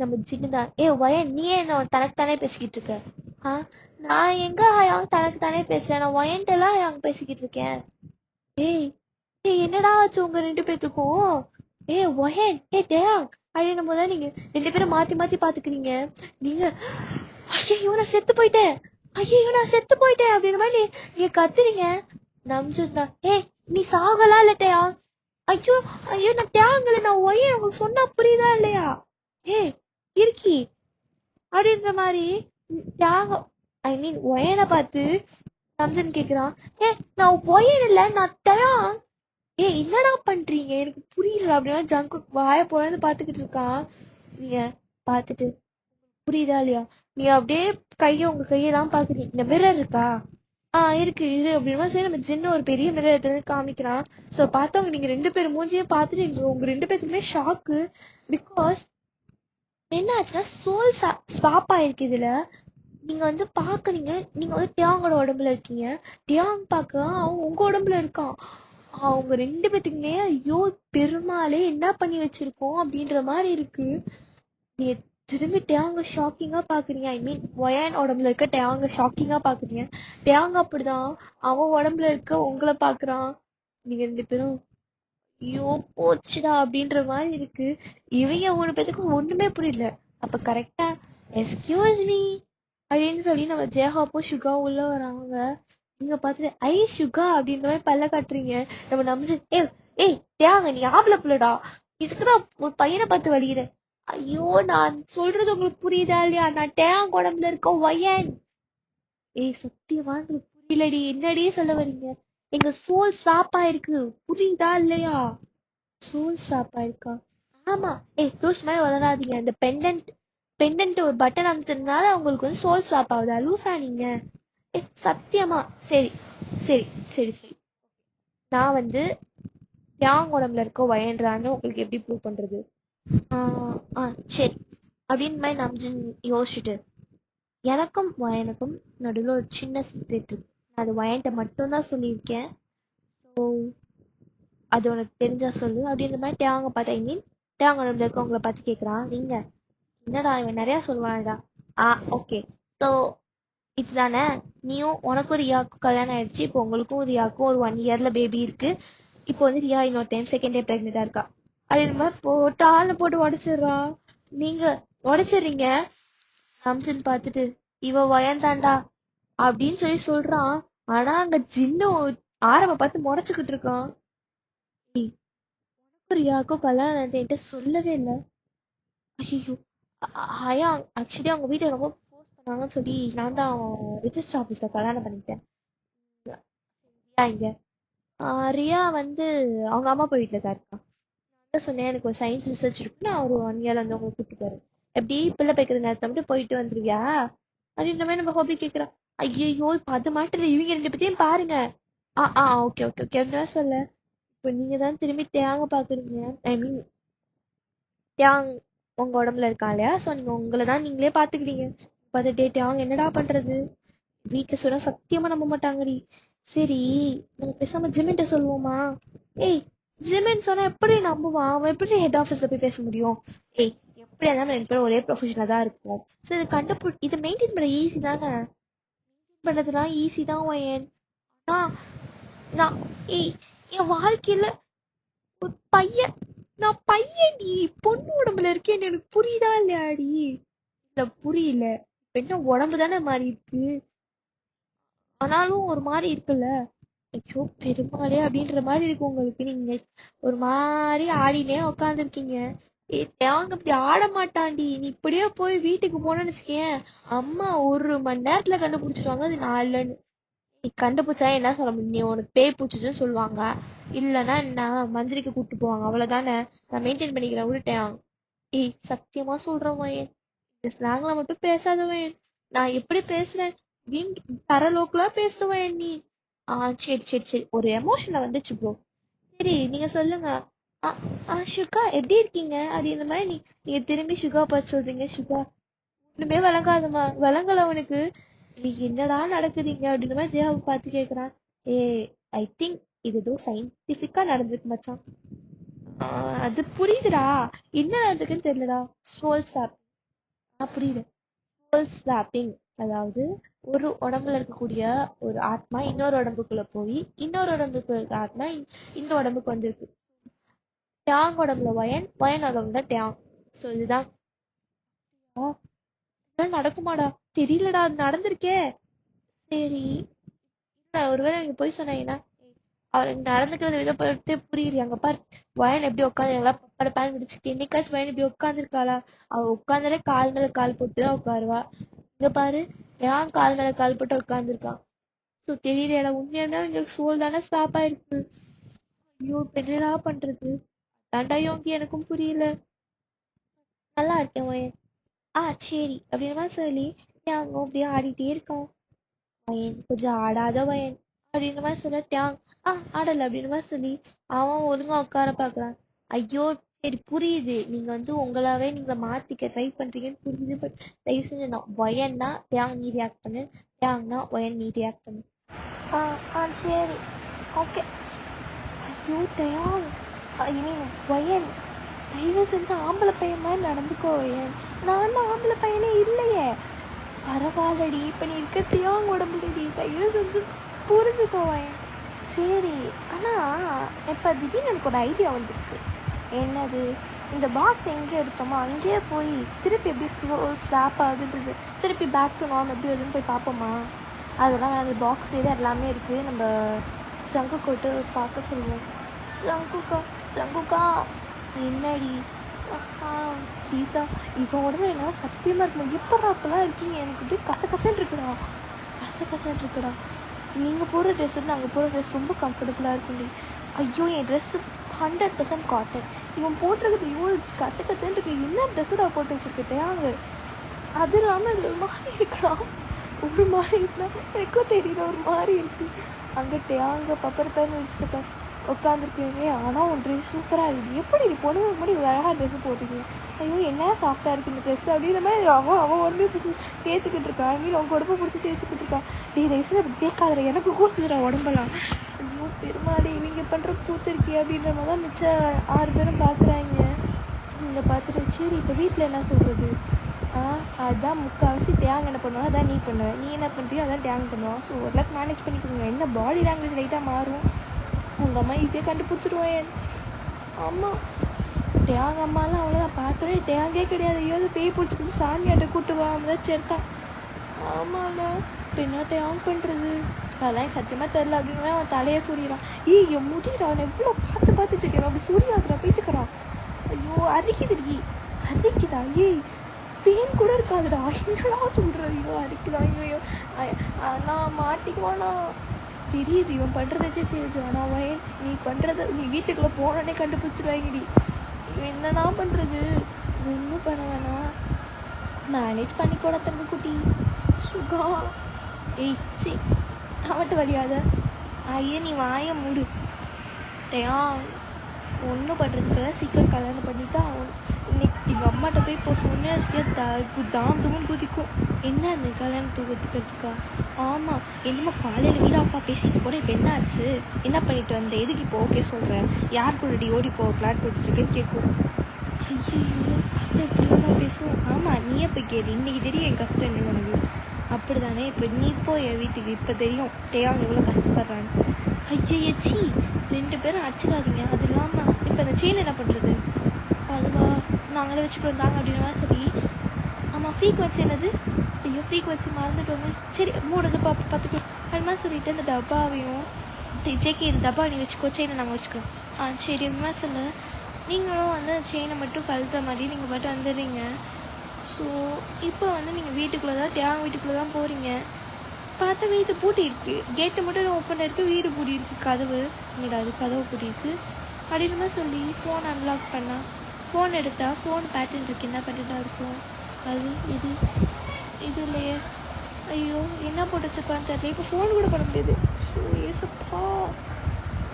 நம்ம ஜின்னுதான். வயன் நீ என்ன தனக்கு தானே பேசிக்கிட்டு இருக்க? நான் எங்க அவங்க தனக்கு தானே பேசுறேன், நான் வயன்ட்டு எல்லாம் அவங்க பேசிக்கிட்டு இருக்கேன். ஏய் ஏய் என்னடா ஆச்சு உங்க 2 பேத்துக்கும்? ஒயன் டேங் அப்படின்னும் போதுதான் நீங்க 2 பேரும் மாத்தி மாத்தி பாத்துக்கிறீங்க. நீங்க ஐயோ நான் செத்து போயிட்டேன், ஐயோ நான் செத்து போயிட்டேன் அப்படின்ற மாதிரி நீங்க கத்துறீங்க. நம்சுதா, நீ சாகலாம் இல்ல டேங்? ஐயோ ஐயோ நான் டேங்ல, நான் ஒயன் உங்களுக்கு சொன்னா புரியுதா இல்லையா? இருக்கி அப்படின்ற மாதிரி டேங், ஐ மீன் ஒயனை பார்த்து நம்சன் கேக்குறான். நான் ஒயன் இல்ல, நான் டேங். என்னடா பண்றீங்க எனக்கு புரியல அப்படின்னா ஜங்கு வாய போலன்னு பாத்துக்கிட்டு இருக்கான். நீங்க பாத்துட்டு புரியுதா இல்லையா? நீ அப்படியே உங்க கையெல்லாம் பாக்குறீங்க. இந்த மிரர் இருக்கா? இருக்கு இது அப்படின்னா சரி நம்ம சின்ன ஒரு பெரிய மிரர் எடுத்து காமிக்கிறான். சோ பார்த்தவங்க நீங்க 2 பேரும் மூஞ்சியும் பார்த்துட்டு உங்க 2 பேத்துக்குமே ஷாக்கு. பிகாஸ் என்ன ஆச்சுன்னா சோல் ஸ்வாப் ஆயிருக்கு இதுல. நீங்க வந்து பாக்குறீங்க, நீங்க வந்து டியாங்கோட உடம்புல இருக்கீங்க, டியாங் பாக்குறான் அவன் உங்க உடம்புல இருக்கான். அவங்க ரெண்டு பேத்துக்குமே ஐயோ பெருமாளே என்ன பண்ணி வச்சிருக்கோம் அப்படின்ற மாதிரி இருக்கு. நீங்க திரும்பி டேங்க ஷாக்கிங்கா பாக்குறீங்க. ஐ மீன் ஒயன் உடம்புல இருக்க டேங்க ஷாக்கிங்கா பாக்குறீங்க. டேங்க அப்படிதான் அவன் உடம்புல இருக்க உங்களை பாக்குறான். நீங்க ரெண்டு பேரும் ஐயோ போச்சுடா அப்படின்ற மாதிரி இருக்கு. இவங்க மூணு பேத்துக்கும் ஒண்ணுமே புரியல. அப்ப கரெக்டா எஸ்கியூஸ் மீ அப்படின்னு சொல்லி நம்ம ஜெயஹாப்பும் சுகா உள்ள வராங்க. நீங்க பாத்துட்டு ஐ சுகா அப்படின்ற மாதிரி பல்ல காட்டுறீங்க. நம்ம நம்பிச்சு ஏய் தியாங்க நீ ஆம்பளை புள்ளடா, இதுக்குதான் ஒரு பையனை பார்த்து வலிக்கிற. ஐயோ நான் சொல்றது உங்களுக்கு புரியுதா இல்லையா, நான் டேங் உடம்புல இருக்க ஒயன். ஏய் சத்தியமா உங்களுக்கு புரியலடி, என்னடி சொல்ல வரீங்க? எங்க சோல் ஸ்வாப் ஆயிருக்கு, புரியுதா இல்லையா? சோல் ஸ்வாப் ஆயிருக்கா? ஆமா. ஏய் லூஸ் மாதிரி வளராதீங்க. இந்த பெண்டன்ட் ஒரு பட்டன் அமுத்துறதுனால உங்களுக்கு வந்து சோல் ஸ்வாப் ஆகுதா? லூசா நீங்க? ஏ சத்தியமா. சரி சரி சரி சரி, நான் வந்து யாங் உடம்புல இருக்க வயன்றான்னு உங்களுக்கு எப்படி ப்ரூவ் பண்றது? சரி அப்படின்னு மாதிரி நம்ஜின் யோசிச்சுட்டு, எனக்கும் வயனுக்கும் நடுவில் ஒரு சின்ன சீக்ரெட் இருக்கு. நான் அது வயன்ட்ட மட்டும்தான் சொல்லியிருக்கேன். ஸோ அது உனக்கு தெரிஞ்சா சொல்லு அப்படின்ற மாதிரி டேங்க பார்த்து, ஐ மீன் டேங்க உடம்புல இருக்க உங்களை பார்த்து கேட்குறான். நீங்க என்னடா இவன் நிறையா சொல்லுவானடா. ஓகே. ஸோ இதுதானே, நீயும் உனக்கும் ரியாவுக்கும் கல்யாணம் ஆயிடுச்சு. இப்போ உங்களுக்கும் ரியாவுக்கும் ஒரு 1 இயர்ல பேபி இருக்கு. இப்போ வந்து ரியா இன்னொரு டைம் செகண்ட் டைம் பிரெக்னெண்டா இருக்கா. அப்படின்னு மாதிரி போட்டால போட்டு உடச்சிடுறா. நீங்க உடைச்சிடுறீங்க. அம்சன் பார்த்துட்டு இவ வயந்தாண்டா அப்படின்னு சொல்லி சொல்றான். ஆனா அங்க சின்ன ஆரம்ப பார்த்து முறைச்சுக்கிட்டு இருக்கான். ரியாவுக்கும் கல்யாணம் என்கிட்ட சொல்லவே இல்லை. ஐயோ ஐயா ஆக்சுவலி அவங்க வீட்டை ரொம்ப ஃபோர்ஸ் பண்ணாங்கன்னு சொல்லி நான் தான் ரிஜிஸ்டர் ஆஃபீஸில் கல்யாணம் பண்ணிட்டேன். ரியா இங்க ரியா வந்து அவங்க அம்மா அப்பா வீட்டில் தான் இருக்கா. நான் சொன்னேன் எனக்கு ஒரு சயின்ஸ் ரிசர்ச் இருக்கு, நான் ஒரு 1 இயர் வந்து உங்களை கூப்பிட்டு போறேன். எப்படி பிள்ளை பேக்கிற நேரத்தை மட்டும் போயிட்டு வந்துருவியா அப்படின்ற மாதிரி நம்ம ஹோபி கேட்குறான். ஐயோ இப்போ அது மாட்டில் இவங்க ரெண்டு பேத்தையும் பாருங்க. ஓகே ஓகே ஓகே அப்படின்னா சொல்ல. இப்போ நீங்க தான் திரும்பி தேங்க பாக்குறீங்க. ஐ மீன் தியாங் உங்க உடம்புல இருக்கா இல்லையா, ஸோ நீங்க உங்களை தான் நீங்களே பாத்துக்கிறீங்க. பார்த்துட்டே தியாங் என்னடா பண்றது, வீட்டுல சொன்னா சத்தியமா நம்ப மாட்டாங்கடி. சரி நம்ம பேசாம ஜிமின்ட்ட சொல்லுவோமா? ஏய் ஜிமின் சொன்னா எப்படி நம்புவான், அவன் எப்படி ஹெட் ஆஃபீஸ்ல போய் பேச முடியும்? ஏய் எப்படி இருந்தாலும் ரெண்டு பேரும் ஒரே ப்ரொஃபஷன்ல தான் இருக்கும். ஸோ இதை மெயின்டைன் பண்ண ஈஸி தானே. பண்றதுலாம் ஈஸி தான் என். ஆனா நான் ஏய் என் வாழ்க்கையில ஒரு பையன், நான் பையன்டி, பொண்ணு உடம்புல இருக்கேன்னு எனக்கு புரியுதா இல்லையாடி? இல்ல புரியல. இப்ப என்ன உடம்பு தானே மாறி இருக்கு, ஆனாலும் ஒரு மாதிரி இருக்குல்ல. ஐயோ பெருமாளே அப்படின்ற மாதிரி இருக்கு உங்களுக்கு. நீங்க ஒரு மாதிரி ஆடினே உக்காந்துருக்கீங்க. ஏ தேவங்க இப்படி ஆட மாட்டான்டி. நீ இப்படியே போய் வீட்டுக்கு போனேன்னு வச்சுக்கேன், அம்மா 1 மணி நேரத்துல கண்டுபிடிச்சிருவாங்க அது நான் இல்லைன்னு. நீ கண்டுபிடிச்சா என்ன சொல்ல முடியும்? நீ உனக்கு பேய் பிடிச்சதுன்னு சொல்லுவாங்க, இல்லைன்னா என்ன மந்திரிக்க கூப்பிட்டு போவாங்க, அவ்வளவுதானே. நான் மெயின்டைன் பண்ணிக்கிறேன் விட்டுட்டேன். ஏய் சத்தியமா சொல்றேன் வயன், இந்த ஸ்லாங்ல மட்டும் பேசாத வயன். நான் எப்படி பேசுறேன், வீண் பரலோக்கலா பேசுவேன் நீ. சரி சரி சரி, ஒரு எமோஷன்ல வந்துச்சு ப்ரோ. சரி நீங்க சொல்லுங்க. ஆ சுகா எப்படி இருக்கீங்க அப்படின்ற மாதிரி நீங்க திரும்பி சுகா பார்த்து சொல்றீங்க. சுகா ஒண்ணுமே விளங்காதுமா, விளங்கல அவனுக்கு. இன்னைக்கு என்னடா நடக்குதுங்க அப்படின்ற மாதிரி ஜெயாவை பார்த்து கேக்குறான். ஏ ஐ திங்க் இது ஏதோ சயின்டிபிக்கா நடந்திருக்கு மச்சான். அது புரியுதுடா, என்ன நடந்திருக்குன்னு தெரியலடா. Soul swap. புரியுது. சோல் ஸ்வாப்பிங் அதாவது ஒரு உடம்புல இருக்கக்கூடிய ஒரு ஆத்மா இன்னொரு உடம்புக்குள்ள போய் இன்னொரு உடம்புக்குள்ள இருக்க ஆத்மா இந்த உடம்புக்கு வந்திருக்கு. தியாங் உடம்புல வயன், வயன் உடம்புல தியாங். ஸோ இதுதான். இதெல்லாம் நடக்குமாடா? தெரியலடா, அது நடந்திருக்கே. சரி இல்ல ஒருவேளை நீங்க போய் சொன்னீங்கன்னா அவர் நடந்துக்கிறது வித பொறுத்தே புரியுது. அங்க பாரு வயன் எப்படி உட்காந்து எல்லாம் பப்பட பேன் முடிச்சுட்டு, என்னைக்காச்சும் வயன் இப்படி உட்காந்துருக்காளா? அவ உட்காந்தாலே கால் மேல கால் போட்டுதான் உட்காருவா. இங்க பாரு ஏன் கால் மேல கால் போட்டு உட்காந்துருக்கான். ஸோ தெரியல, உண்மையா எங்களுக்கு சோல் தானே ஸ்டாப் ஆயிருக்கு. ஐயோ இப்ப என்னடா பண்றது, தாண்டா யோகி எனக்கும் புரியல. நல்லா இருக்கேன் வயன். சரி அப்படின்னா சொல்லி அங்க அப்படியே ஆடிட்டே இருக்கான். வயன் கொஞ்சம் ஆடாத வயன் அப்படின்னு மாதிரி சொல்ல, ஆடல அப்படின்னு மாதிரி சொல்லி அவன் ஒழுங்கா உட்கார பாக்குறான். ஐயோ சரி புரியுது. நீங்க உங்களாவே நீங்க மாத்திக்க ட்ரை பண்றீங்கன்னு புரியுது. பட் தயவு செஞ்சு நான் ஒயன்னா டேங் நீ ரியாக்ட் பண்ணு. டேங்னா ஒயன் நீ ரியாக்ட் பண்ணு. ஆ ஆ சரி. ஓகே. ஐயோ டேங். ஐ மீன் ஒயன். தயவு செஞ்சு ஆம்பளை பையன் மாதிரி நடந்துக்கோ ஒயன். நான் தான் ஆம்பளை பையனே இல்லையே. பரவாயில்லடி. இப்ப நீ இருக்க டேங் உடம்புலடி. தயவு செஞ்சு புரிஞ்சுக்கோ ஒயன். சரி. ஆனா இப்ப திடீர்னு எனக்கு ஒரு ஐடியா வந்துருக்கு. என்னது? இந்த பாக்ஸ் எங்கே எடுத்தோமோ அங்கேயே போய் திருப்பி எப்படி ஸ்வாப் ஆகுதுன்றது, திருப்பி பேக் டு நார்ம் எப்படி வருதுன்னு போய் பார்ப்போமா? அதெல்லாம் அந்த பாக்ஸ்லேயே தான் எல்லாமே இருக்குது. நம்ம ஜங்கு கொட்டு பார்க்க சொல்லுவோம். ஜங்குக்கா ஜங்குக்கா என்னடி? ப்ளீஸா இப்போ உடனே என்ன சத்தியமாக இருக்கணும். எப்படா அப்பெல்லாம் இருக்கீங்க? எனக்கு இப்படி கச்சன்னு இருக்குடா. கச்சன்னு இருக்குடா. நீங்கள் போடுற ட்ரெஸ் நாங்கள் போடுற ட்ரெஸ் ரொம்ப கம்ஃபர்டபுளாக இருக்குண்டி. ஐயோ என் ட்ரெஸ்ஸு 100% காட்டன். இவன் போட்டிருக்கிறது இவன் கச்சன்னு இருக்கு. என்ன ட்ரெஸ்ஸுடா போட்டு வச்சுருக்கேன் அங்கே. அது இல்லாமல் ஒரு மாதிரி இருக்கலாம். ஒரு மாதிரி இருக்குன்னா எனக்கும் தெரியல. ஒரு மாதிரி இருக்கு. அங்கிட்டே அங்கே பப்பரப்பேன்னு வச்சுருப்பேன் உட்காந்துருக்கீங்க. ஆனால் உன் ட்ரெஸ் சூப்பராக இருக்குது. எப்படி நீ பொண்ணுங்க முன்னாடி ஒரு அழகாக ட்ரெஸ்ஸு போட்டுருக்கீங்க. ஐயோ என்ன சாஃப்டாக இருக்குது இந்த ட்ரெஸ் அப்படின்ற மாதிரி அவன் உடனே பிடிச்சி தேய்ச்சிக்கிட்டு இருக்கான். ஐ மீன் அவங்க உடம்பு பிடிச்சி தேய்ச்சிக்கிட்டு இருக்கான். டே தயவுசெய்து அப்படி கேட்காத. எனக்கு கூசுதுடா உடம்பெல்லாம். ஐயோ பெருமாடி இவங்க பண்ணுற கூத்து இருக்கே அப்படின்ற மாதிரி தான் மிச்சம் 6 பேரும் பார்க்குறாங்க. இங்கே பார்த்துட்டு சரி இப்போ வீட்டில் என்ன சொல்கிறது? அதுதான் முக்கால்வாசி டேங் என்ன பண்ணுவாங்க அதான் நீ பண்ணுவேன். நீ என்ன பண்ணுறியோ அதான் டேங் பண்ணுவான். ஸோ ஓரளவுக்கு மேனேஜ் பண்ணிக்கோங்க. என்ன பாடி லாங்குவேஜ் லைட்டாக மாறும். உங்கள் அம்மா ஈஸியாக கண்டுபிடிச்சிடுவேன். ஆமாம் டேங் அம்மாலாம் அவ்வளோதான். பார்த்தோன்னே டேங்கே கிடையாது. ஐயோ பேய் பிடிச்சிக்கிட்டு சாமியாட்ட கூட்டு போகாமல் தான் சேர்த்தான். ஆமாங்க இப்போ என்ன டேங் பண்ணுறது? அதெல்லாம் சத்தியமாக தெரில அப்படின்னு அவன் தலையை சூறிடான். என் முடியல. அவனை எவ்வளோ பார்த்து வச்சுருக்கேன். அப்படி சூரியாதுடா பேச்சுக்கிறான். ஐயோ அரிக்குதுடி. அரிக்குதா? பேன் கூட இருக்காதுடா. என்னடா சொல்கிற? ஐயோ அரிக்குதா? ஐயோ நான் மாட்டிக்குவானா? தெரியுது இவன் பண்ணுறதே தெரியுது. ஆனால் வயல் நீ பண்ணுறத நீ வீட்டுக்குள்ளே போனோடனே கண்டுபிடிச்சிடுவாங்கடி. இவன் என்னன்னா பண்ணுறது? ஒன்றும் பண்ண வேணாம். மேனேஜ் பண்ணி கூட தங்க குட்டி. சுகா சி அவட்ட வழியாத. ஐயா நீ வாய மூடு. டேயா ஒன்றும் பண்ணுறதுக்காக சீக்கிரம் கல்யாணம் பண்ணிட்டா இன்னைக்கு எங்கள் அம்மாட்ட போய் இப்போ சொன்னேன் தாம் தூன்னு குதிக்கும். என்ன அந்த கல்யாணம் தூக்கிறதுக்கா? ஆமாம் என்னமோ காலையில் வீடு அப்பா பேசிட்டு போட இப்போ என்ன ஆச்சு? என்ன பண்ணிட்டு வந்த? எதுக்கு இப்போ ஓகே சொல்கிறேன்? யார் கூட ஓடி போ பிளாட் போட்டுருக்கேன்னு கேட்கும். ஐயோ அது எப்படிமா பேசும்? ஆமாம் நீயே போய் கேளு. இன்னைக்கு தெரியும் என் கஷ்டம் என்ன உனக்கு. அப்படி தானே இப்போ நீ போய் என் வீட்டுக்கு இப்போ தெரியும் டேயாங்க எவ்வளோ கஷ்டப்படுறான்னு. ஐயச்சி 2 பேரும் அடிச்சுக்காதீங்க. அது இல்லாமல் இப்போ அந்த செயின் என்ன பண்ணுறது? அதுவா நாங்களே வச்சுட்டு வந்தாங்க அப்படின்னா சரி. ஆமாம் ஃப்ரீக்வன்சி என்னது? ஐயோ ஃப்ரீக்வன்சி மறந்துட்டோங்க. சரி மூணு பார்த்துக்கலாம். அது மாதிரி சொல்லிட்டு இந்த டப்பாவையும் ஜேகே இந்த டப்பா நீ வச்சுக்கோ, செயினை நாங்கள் வச்சுக்கோம். சரி என்ன சொல்ல. நீங்களும் செயினை மட்டும் கழுத்த மாதிரி நீங்கள் மட்டும் வந்துடுறீங்க. ஸோ இப்போ நீங்கள் வீட்டுக்குள்ளே தான் டேங் வீட்டுக்குள்ளே தான் போகிறீங்க. பார்த்தா வீடு பூட்டி இருக்கு. கேட்டு மட்டும் ஓப்பன் இருக்கு. வீடு பூட்டி இருக்கு. கதவு என்னடா அது கதவு பூட்டி இருக்கு அப்படின்னு சொல்லி ஃபோன் அன்லாக் பண்ணா ஃபோன் எடுத்தா ஃபோன் பேட்டர்ன் இருக்கு. என்ன பேட்டர்னாக இருக்கும் அது? இது இல்லையே. ஐயோ என்ன போட்டு வச்சுருப்பான்னு தெரியல. இப்போ ஃபோன் கூட பண்ண முடியாது. ஷோ ஏசப்பா.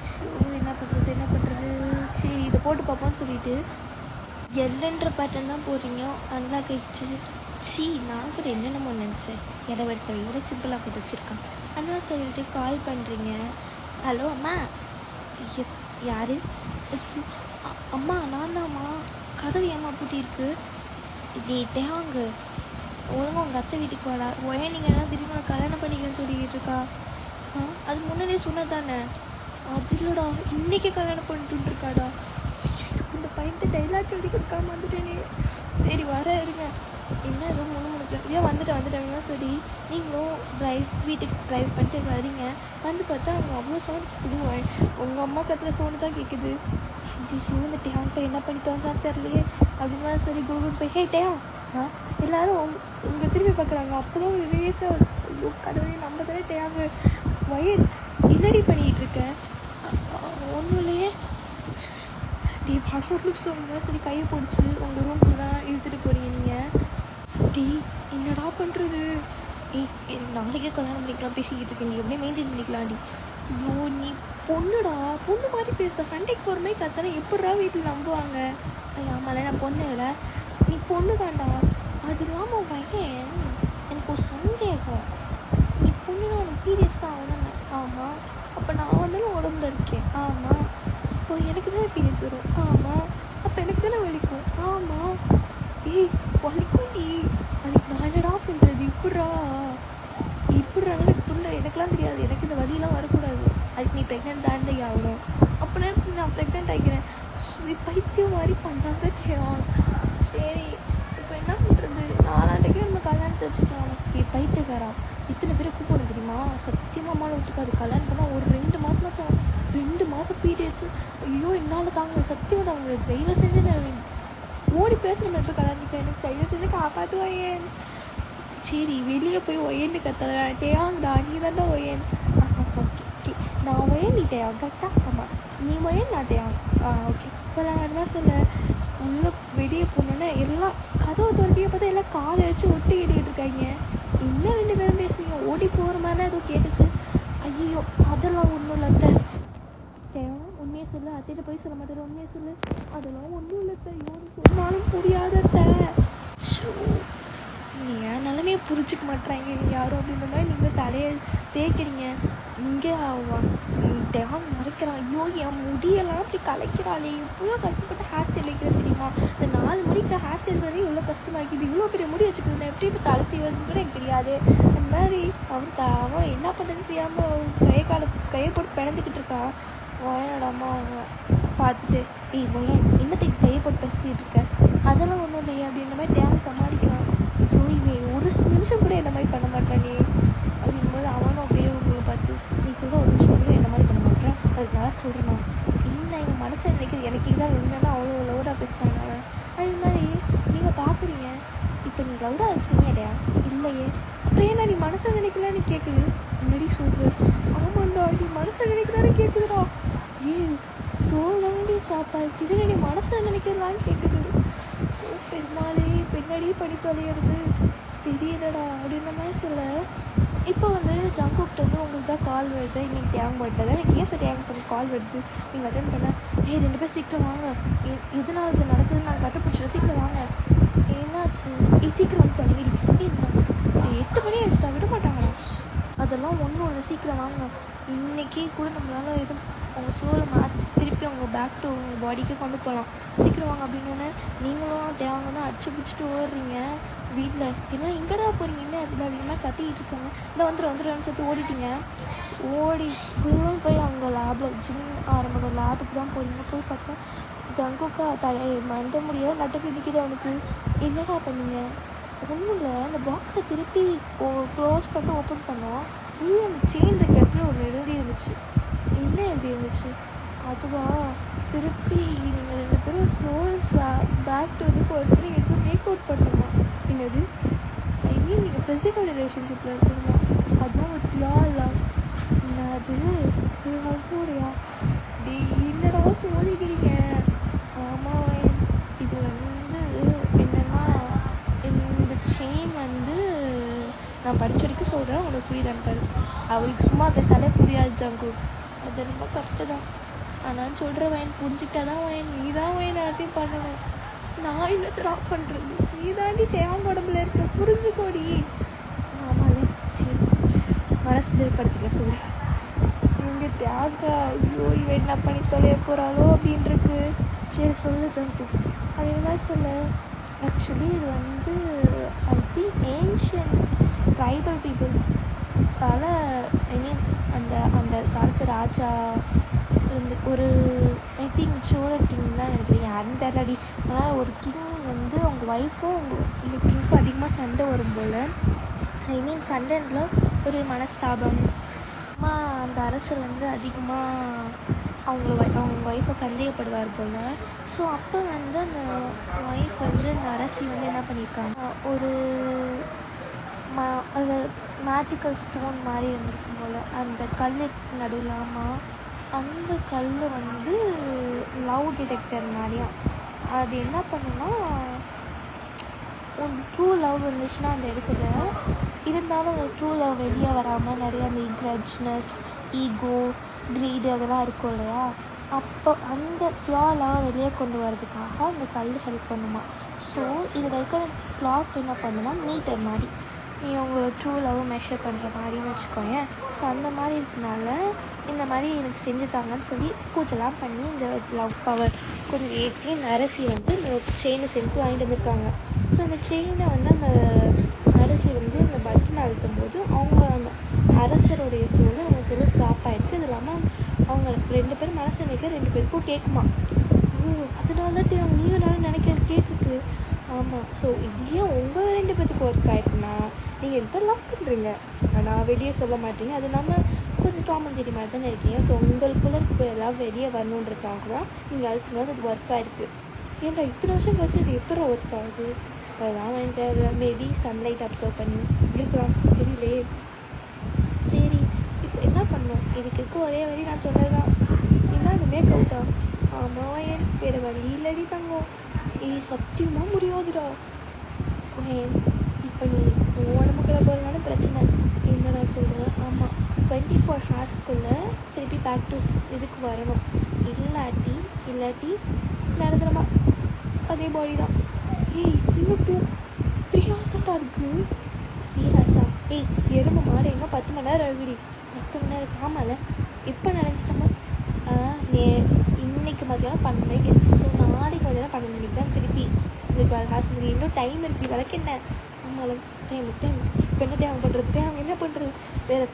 ஷோ என்ன பண்ணுறது? சரி இதை போட்டு பார்ப்போம்னு சொல்லிட்டு எல்லுன்ற பேட்டர்ன் தான் போடுறீங்க. அன்லாக் ஆயிடுச்சு. நான் கூட என்னென்னமோ நினச்சேன். இடவெடுத்த இவ்வளோ சிம்பிளாக போட்டு வச்சுருக்கான். அண்ணா சொல்லிட்டு கால் பண்ணுறீங்க. ஹலோ அம்மா. யார்? அம்மா நான் தான்ம்மா. கதவு ஏம்மா பூட்டியிருக்கு? நீ தேவாங்க ஒழுங்காக உங்கள் அத்தை வீட்டுக்கு வாடா. நீங்கள் என்ன திடீர்னு கல்யாணம் பண்ணிக்கன்னு சொல்லிக்கிட்டு இருக்கா? அது முன்னாடியே சொன்னதானே? அது இல்லைடா இன்றைக்கே கல்யாணம் பண்ணிட்டு இருக்காடா. இந்த பையன்ட்டு டைலாக் எழுதி கொடுக்காம வந்துட்டேனே. சரி வர இருங்க. என்ன ஏதோ முணுமுணுக்கு வந்துட்டேன் சரி. நீங்களும் வீட்டுக்கு ட்ரைவ் பண்ணிட்டு வரீங்க. வந்து பார்த்தா அவங்க அவ்வளோ சவுண்ட் கொடுவேன். உங்கள் அம்மா கத்துற சவுண்டு தான் கேட்குது. ஐயோ இந்த டேங்க் என்ன பண்ணிட்டு வந்தான்னு தெரியலையே அப்படின்னா சரி கூகுள் போய் கேட்டேன். எல்லாரும் உங்க திரும்பி பார்க்குறாங்க. அப்போதான் ஒரு ரேஸாக ஐயோ கடவுளே நம்ம தானே டேங்க வயல் என்னடி பண்ணிகிட்டு இருக்கேன்? ஒன்றும் இல்லையே. டீ படம் சொல்லுங்க. சரி கையை பிடிச்சி உங்கள் ரூம்க்கு தான் இழுத்துட்டு போறீங்க நீங்கள். டீ என்னடா பண்ணுறது? நாளைக்கே கல்யாணம் பண்ணிக்கலாம் பேசிக்கிட்டு இருக்கேன். நீ எப்படியே மெயின்டைன் பண்ணிக்கலாம். டி ஐயோ நீ பொண்ணுடா பொண்ணு மாதிரி பேச சண்டைக்கு போகிற மாதிரி கத்தனா எப்படா வீட்டில் நம்புவாங்க? ஆமால நான் பொண்ணு இல்லை, நீ பொண்ணு தாண்டா. அது இல்லாமல் பையன் எனக்கு ஒரு சந்தேகம், நீ பொண்ணுன்னா உனக்கு பீரியட்ஸ் தான் ஆகணும். ஆமாம். அப்போ நான் வந்தாலும் உடம்புல இருக்கேன். ஆமாம். இப்போ எனக்கு தானே பீரியட்ஸ் வரும். ஆமாம். அப்போ எனக்கு தானே வலிக்கும். ஆமாம். ஏய் வலிக்கும் டி, அதுக்கு நான் என்னடா பண்ணுறது? இப்படிறாங்க எனக்கு புள்ள, எனக்குலாம் தெரியாது, எனக்கு இந்த வலியெல்லாம் வரக்கூடாது, அதுக்கு நீ ப்ரெக்னென்ட் தாண்டி ஆகணும். அப்படின்னா நான் ப்ரெக்னென்ட் ஆகிக்கிறேன். பைத்தியம் மாதிரி பண்ணாங்க தெரியும். சரி இப்போ என்ன பண்ணுறது? 4 ஆண்டுக்கே நம்ம கல்யாணத்தை வச்சுக்கலாம். பைத்தியக்காரா, இத்தனை பேரை கூப்பிடணும் தெரியுமா? சத்தியமாக அம்மாவை ஒத்துக்காது. கல்யாணம் பண்ணால் ஒரு 2 மாதமாச்சும் 2 மாதம் பீரியட்ஸு. ஐயோ என்னால் தாங்க, சத்தியமாக தாங்க முடியாது. தயவு செஞ்சு நான் ஓடி பேசுகிற மாதிரி கல்யாணிக்க, எனக்கு தயவு செஞ்சு காப்பாற்றுவாயேன். சரி வெளியே போய் ஒயன்னு கத்தல, டேயாங்கடா நீ தாண்டா ஒயன். ஓகே நான் ஒயன், நீ டேயாங் கரெக்டா? ஆமாம், நீ ஒயன் நான் டேயாங். ஓகே. இப்போ நான் என்ன சொல்ல, உள்ள வெளியே போனோன்னா எல்லாம் கதவை திறக்கையே பார்த்தா எல்லாம் காலை வச்சு ஒட்டி கேட்டுக்கிட்டு இருக்காங்க. இன்னும் 2 பேரும் பேசுறீங்க, ஓடி போகிற மாதிரி ஏதோ கேட்டுச்சு. ஐயோ அதெல்லாம் ஒன்றும் இல்லை அத்தை. டேயாங் உண்மையை சொல்லு, அத்தையிட்ட போய் சொல்ல மாட்டேன், உண்மையை சொல்லு. அதெல்லாம் ஒன்றும் இல்லை அத்தை. ஐயோ சொன்னாலும் புரியாத அத்தை. நீங்கள் என் நிலைமையை புரிஞ்சிக்க மாட்டேறாங்க யாரும் அப்படின்ற மாதிரி நீங்கள் தலையை தேய்க்கிறீங்க. இங்கே டேங் மறைக்கிறான். ஐயோ என் முடியெல்லாம் அப்படி கலைக்கிறாளே, இவ்வளோ கஷ்டப்பட்டு ஹேர் ஸ்டைல் வைக்கிறேன் தெரியுமா? இந்த 4 மணிக்கு ஹேர் ஸ்டைல் பண்ணி இவ்வளோ கஷ்டமாக்கிது. இவ்வளோ பெரிய முடி வச்சுக்கிறது நான் எப்படி இப்போ தலை செய்வதுன்னு கூட எனக்கு தெரியாது. அந்த மாதிரி அவன் என்ன பண்ணுறதுன்னு தெரியாமல் கையை போட்டு பிணைஞ்சிக்கிட்டு இருக்கான். வயனோட அம்மா அவங்க பார்த்துட்டு, ஏய் வயன் என்னத்துக்கு கையை போட்டு பேசிட்டு இருக்க? அதெல்லாம் ஒன்றும் இல்லையே அப்படின்ற மாதிரி டேங் சமாளிக்கிறான். ஒரு நிமிஷம் கூட என்ன மாதிரி பண்ண மாட்டானே அப்படிங்கும்போது அவனும் அப்படியே உங்களை பார்த்து, நீ கூட ஒரு நிமிஷம் கூட என்ன மாதிரி பண்ண மாட்டேன், அதுக்கு நான் சொல்கிறேன். என்ன எங்கள் மனசை நினைக்கிறது எனக்கு இதான் உண்மைன்னா அவ்வளோ லவுடாக பேசுகிறாங்க அவன். அது மாதிரி நீங்கள் பார்க்குறீங்க. இப்போ நீ லவுடாக அது சொன்னியா? இல்லையே. அப்புறம் ஏன்னா நீ மனசை நினைக்கலான்னு கேட்குது. முன்னாடி சொல்கிறேன். ஆமாண்டா நீ மனசை நினைக்கலான்னு கேட்குதுடா. ஏன் சோழி ஸ்வாப்பா இது நீ மனசை நினைக்கிறதான்னு கேட்குது. ஸோ பெருமாளே பின்னாடி படி தொலைகிறது தெரியலடா அப்படின்ற மாதிரி சொல்ல. இப்போ ஜங்குக்கிட்ட உங்களுக்கு தான் கால் வருது, இன்னைக்கு டேங் பர்த்டே தான், எனக்கு ஏன் சார் டேங் பண்ணி கால் வருது, நீங்கள் அட்டன் பண்ண. 2 பேர் சீக்கிரம் வாங்க, எதனால் இது நடக்குதுன்னு நாங்கள் கண்டுபிடிச்சோம், சீக்கிரம் வாங்க. என்னாச்சு? சீக்கிரம் வந்து தொடங்கிடு. 8 மணி ஆயிடுச்சுட்டா, விட மாட்டாங்களா? அதெல்லாம் ஒன்றும் இல்லை, சீக்கிரம் வாங்க. இன்னைக்கு கூட நம்மளால எதுவும் உங்கள் சோலை திருப்பி அவங்க பேக் டு உங்கள் பாடிக்கு கொண்டு போகலாம், சீக்கிரம் வாங்க அப்படின்னு. நீங்களும் தேவைங்கன்னா அடிச்சு பிடிச்சிட்டு ஓடுறீங்க வீட்டில். ஏன்னா எங்கடா போகிறீங்க, என்ன அதில் அப்படின்னா கத்திக்கிட்டு இருக்காங்க. இந்த வந்துடுன்னு சொல்லிட்டு ஓடிட்டீங்க. ஓடி ஃபுல்லும் போய் அவங்க லேபில் ஜிம் ஆரம்பிக்கிற லேபுக்கு தான் போகிறீங்க. போய் பார்த்தா ஜங்குக்கா மண்ட முடியாது நட்டுக்கு நிற்கிது அவனுக்கு. என்னடா பண்ணீங்க? ஒன்றும் இல்லை, அந்த பாக்ஸை திருப்பி க்ளோஸ் பண்ணிட்டு ஓப்பன் பண்ணோம். உள்ளே அந்த செயின் இருக்க இடத்துல ஒன்று எழுதி இருந்துச்சு. என்ன எழுதி இருந்துச்சு? அதுவா, திருப்பி நீங்கள் 2 பேரும் சோல்ஸ் பேக் டு ஒருத்தர் எனக்கு மேக் அவுட் பண்ணணுமா? என்னது? ஐ மீன் நீங்கள் ஃபிசிக்கல் ரிலேஷன்ஷிப்பில் இருக்கணுமா? அதுவும் லவ். என்னது லவ்வோடையா? என்னடா சொல்லிக்கிறீங்க? ஆமாம், இது என்னன்னா இந்த செயின் நான் படிச்ச வரைக்கும் சொல்கிறேன், உனக்கு புரியுதான்ட்டாரு. அவருக்கு சும்மா பேசாலே புரியாது ஜங்கு. அது ரொம்ப கரெக்டு தான். ஆனால் சொல்கிற வயன் புரிஞ்சுக்கிட்டா தான் வயன், நீ தான் வயன் எல்லாத்தையும் பண்ணணும். நான் இல்லை ட்ராப் பண்ணுறது, நீ தாண்டி தேவம் உடம்புல இருக்க, புரிஞ்சுக்கோடி. ஆமாம் சரி, மனசு திருப்படுத்திக்க சொல்லி. இங்கே தியாகா, ஐயோ இவன் என்ன பண்ணி தொலைய போகிறாளோ அப்படின்ட்டுருக்கு. சரி சொல்லு ஜங்கு. அது என்ன சொல்ல, ஆக்சுவலி இது I think ancient tribal peoples I mean அந்த காலத்து ராஜா ஒரு ஐ திங்க் சோழர் கிங் தான் நினைக்கிறேன், யாருன்னு தெரியலடி. ஆனால் ஒரு கிங் அவங்க ஒய்ஃபும் இந்த கிங்க்கும் அதிகமாக சண்டை வரும் போல். ஐ மீன் சண்டைல ஒரு மனஸ்தாபம். அந்த அரசர் அதிகமாக அவங்க ஒய்ஃபை சந்தேகப்படுவார் போல். ஸோ அப்போ அந்த ஒய்ஃப் அந்த அரசி என்ன பண்ணியிருக்காங்க, ஒரு அது மேஜிக்கல் ஸ்டோன் மாதிரி இருந்திருக்கும் போல் அந்த கல்லுக்கு நடுவில். ஆமாம், அந்த கல் லவ் டிடெக்டர் மாதிரியா. அது என்ன பண்ணுன்னா, ஒரு ட்ரூ லவ் இருந்துச்சுன்னா அந்த இடத்துல இருந்தாலும் அந்த ட்ரூ லவ் வெளியே வராமல் நிறைய அந்த கிரட்ஜ்னஸ் ஈகோ, க்ரீடு அதெல்லாம் இருக்கும் இல்லையா, அப்போ அந்த ஃப்ளாலாம் வெளியே கொண்டு வரதுக்காக அந்த கல் ஹெல்ப் பண்ணுமா. ஸோ இதில் இருக்கிற கிளாக் என்ன பண்ணுன்னா மீட்டர் மாதிரி, நீ உங்கள் ட்ரூ லவ் மெஷர் பண்ணுற மாதிரின்னு வச்சுக்கோங்க. ஸோ அந்த மாதிரி இருக்கனால இந்த மாதிரி எனக்கு செஞ்சு தாங்கன்னு சொல்லி பூஜைலாம் பண்ணி இந்த லவ் பவர் கொஞ்சம் ஏற்றி இந்த அரசி வந்து இந்த செயினை செஞ்சு வாங்கிட்டு வந்திருக்காங்க. ஸோ அந்த செயினை வந்து அந்த அரசி வந்து அந்த பட்டனை அழுத்தும் போது அவங்க அந்த அரசருடைய சோல் அவங்க சொல்ல ஸ்டாப் ஆகிருக்கு. இது இல்லாமல் அவங்க 2 பேரும் மனசு நினைக்க 2 பேருக்கும் கேட்குமா. அதனால தான் அவங்க நீங்களாலும் நினைக்க கேட்டுருக்கு. ஆமாம். ஸோ இதுலேயே உங்கள் 2 பேத்துக்கு ஒர்க் ஆகிட்டுனா நீங்கள் எந்த லவ் பண்ணுறீங்க, ஆனால் வெளியே சொல்ல மாட்டீங்க. அது இல்லாமல் கொஞ்சம் டாம் அண்ட் ஜெரி மாதிரி தானே இருக்கீங்க. ஸோ உங்களுக்குள்ள இருக்கிற எல்லாம் வெளியே வரணுன்றதுக்காக தான் நீங்கள் அழுத்தினாலும் அது ஒர்க் ஆகிருக்கு. ஏன்டா இத்தனை வருஷம் கழிச்சு இது எப்படி ஒர்க் ஆகுது, அதெல்லாம் வந்து மேபி சன்லைட் அப்சர்வ் பண்ணி இருக்கலாம், தெரியலையே. சரி இப்போ என்ன பண்ணோம், இதுக்கு இருக்க ஒரே வழி நான் சொன்னதுதான். என்ன அது மேக் அவுட்டா? ஆமாம் ஏன் வேறு வழி இல்லடி தங்கம். சத்தியமாக முடியாதுடா. இப்போ நீ உடம்புக்குள்ள போகிறதுனால பிரச்சனை என்னடா சொல்கிறேன். ஆமாம் 24 ஹார்ஸ்க்குள்ளே திருப்பி பேக் டு இதுக்கு வரணும். இல்லாட்டி நடந்துடமா அதே பாடி தான். இன்னும் 3 ஹார்ஸ் தான் இருக்குது. 3 ஹார்ஸா? எறும்பு மாடு இன்னும் 10 மணி நேரம் ஆகுடி. 10 மணி நேரம் காமல இப்போ நினச்சிட்டோமா. இன்னைக்கு மதியானம் 12 மணிக்கு இருந்துச்சு. ஸோ நாளைக்கு மதியானம் 12 மணிக்கு தான் திருப்பி இந்த 12 ஹார்ஸ் முடியும். இன்னும் டைம் இருக்குது. விளக்கு என்ன ஆமாம் டைம் இப்போ என்ன டைம் பண்ணுறது, அவங்க என்ன பண்ணுறது, வேறு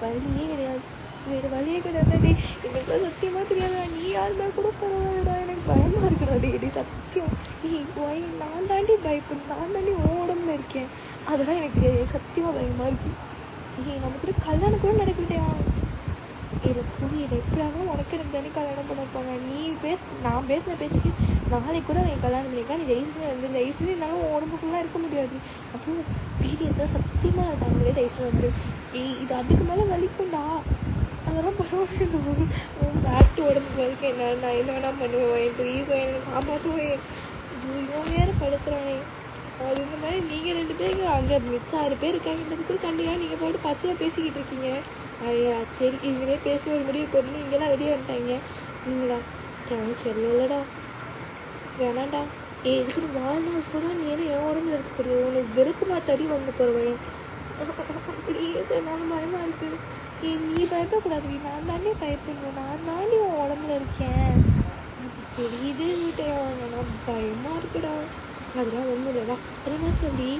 வழியே கிடையாது. எனக்கு சத்தியமாக தெரியாதா. நீ யாருந்தா கூட பரவாயில்லடா, எனக்கு பயமாக இருக்குடா. டேடி சத்தியம் நான் தாண்டி பயப்படும், நான் தாண்டி உடம்புல இருக்கேன். அதெல்லாம் எனக்கு தெரியாது. சத்தியமாக பயமாக இருக்கு. நமக்கு கல்யாணம் கூட நடக்கலையா, இது புரியல. எப்படியாவது உனக்கு எனக்கு தானே கல்யாணம் பண்ண வைப்பாங்க. நான் பேசின பேச்சுக்கு நாளைக்கு கூட என் கல்யாணம் பண்ணிக்கலாம். நீ தயவுசெய்து என்னாலும் உடம்புக்குலாம் இருக்க முடியாது. அதுவும் பீரியட்ஸாக சத்தியமாக நான் தாங்களே தயவுசெய்து வந்துடும். இது அதுக்கு மேலே வலிக்கும்டா. அதெல்லாம் பரவாயில்ல. பேக்டு உடம்புக்கு வலிக்கும். நான் என்ன வேணா பண்ணுவேன். என் ஈகோ எனக்கு காப்பாற்றுவேன். இவன் வேறு படுத்துறானே. அது இந்த மாதிரி நீங்கள் 2 பேருக்கு அங்கே மிச்சம் 6 பேர் இருக்காங்க. கண்டிப்பாக நீங்கள் போய்ட்டு பச்சையாக பேசிக்கிட்டு இருக்கீங்க. ஐயா சரி இவங்களே பேசி ஒரு முடிவு போட்டு இங்கெல்லாம் வெளியே வந்துட்டாங்க. நீங்களா சொல்லலடா வேணாண்டா. இதுக்கு வாழ்நாள் ஃபுல்லாக நீ என்ன என் உடம்புல இருக்க போறிய, உனக்கு வெறுப்பு மாத்தாடி வந்து போகிறவன். அப்படியே சொன்னாலும் பயமாக இருக்குது. நீ பயப்படக்கூடாது, நான் தாண்டி பயப்படணும். நான் தாண்டி உன் உடம்புல இருக்கேன். தெரியுது வீட்டை ஆனால் பயமாக இருக்குடா. அதெல்லாம் ஒன்றும் இல்லைடா. தெரியுமா சொல்லி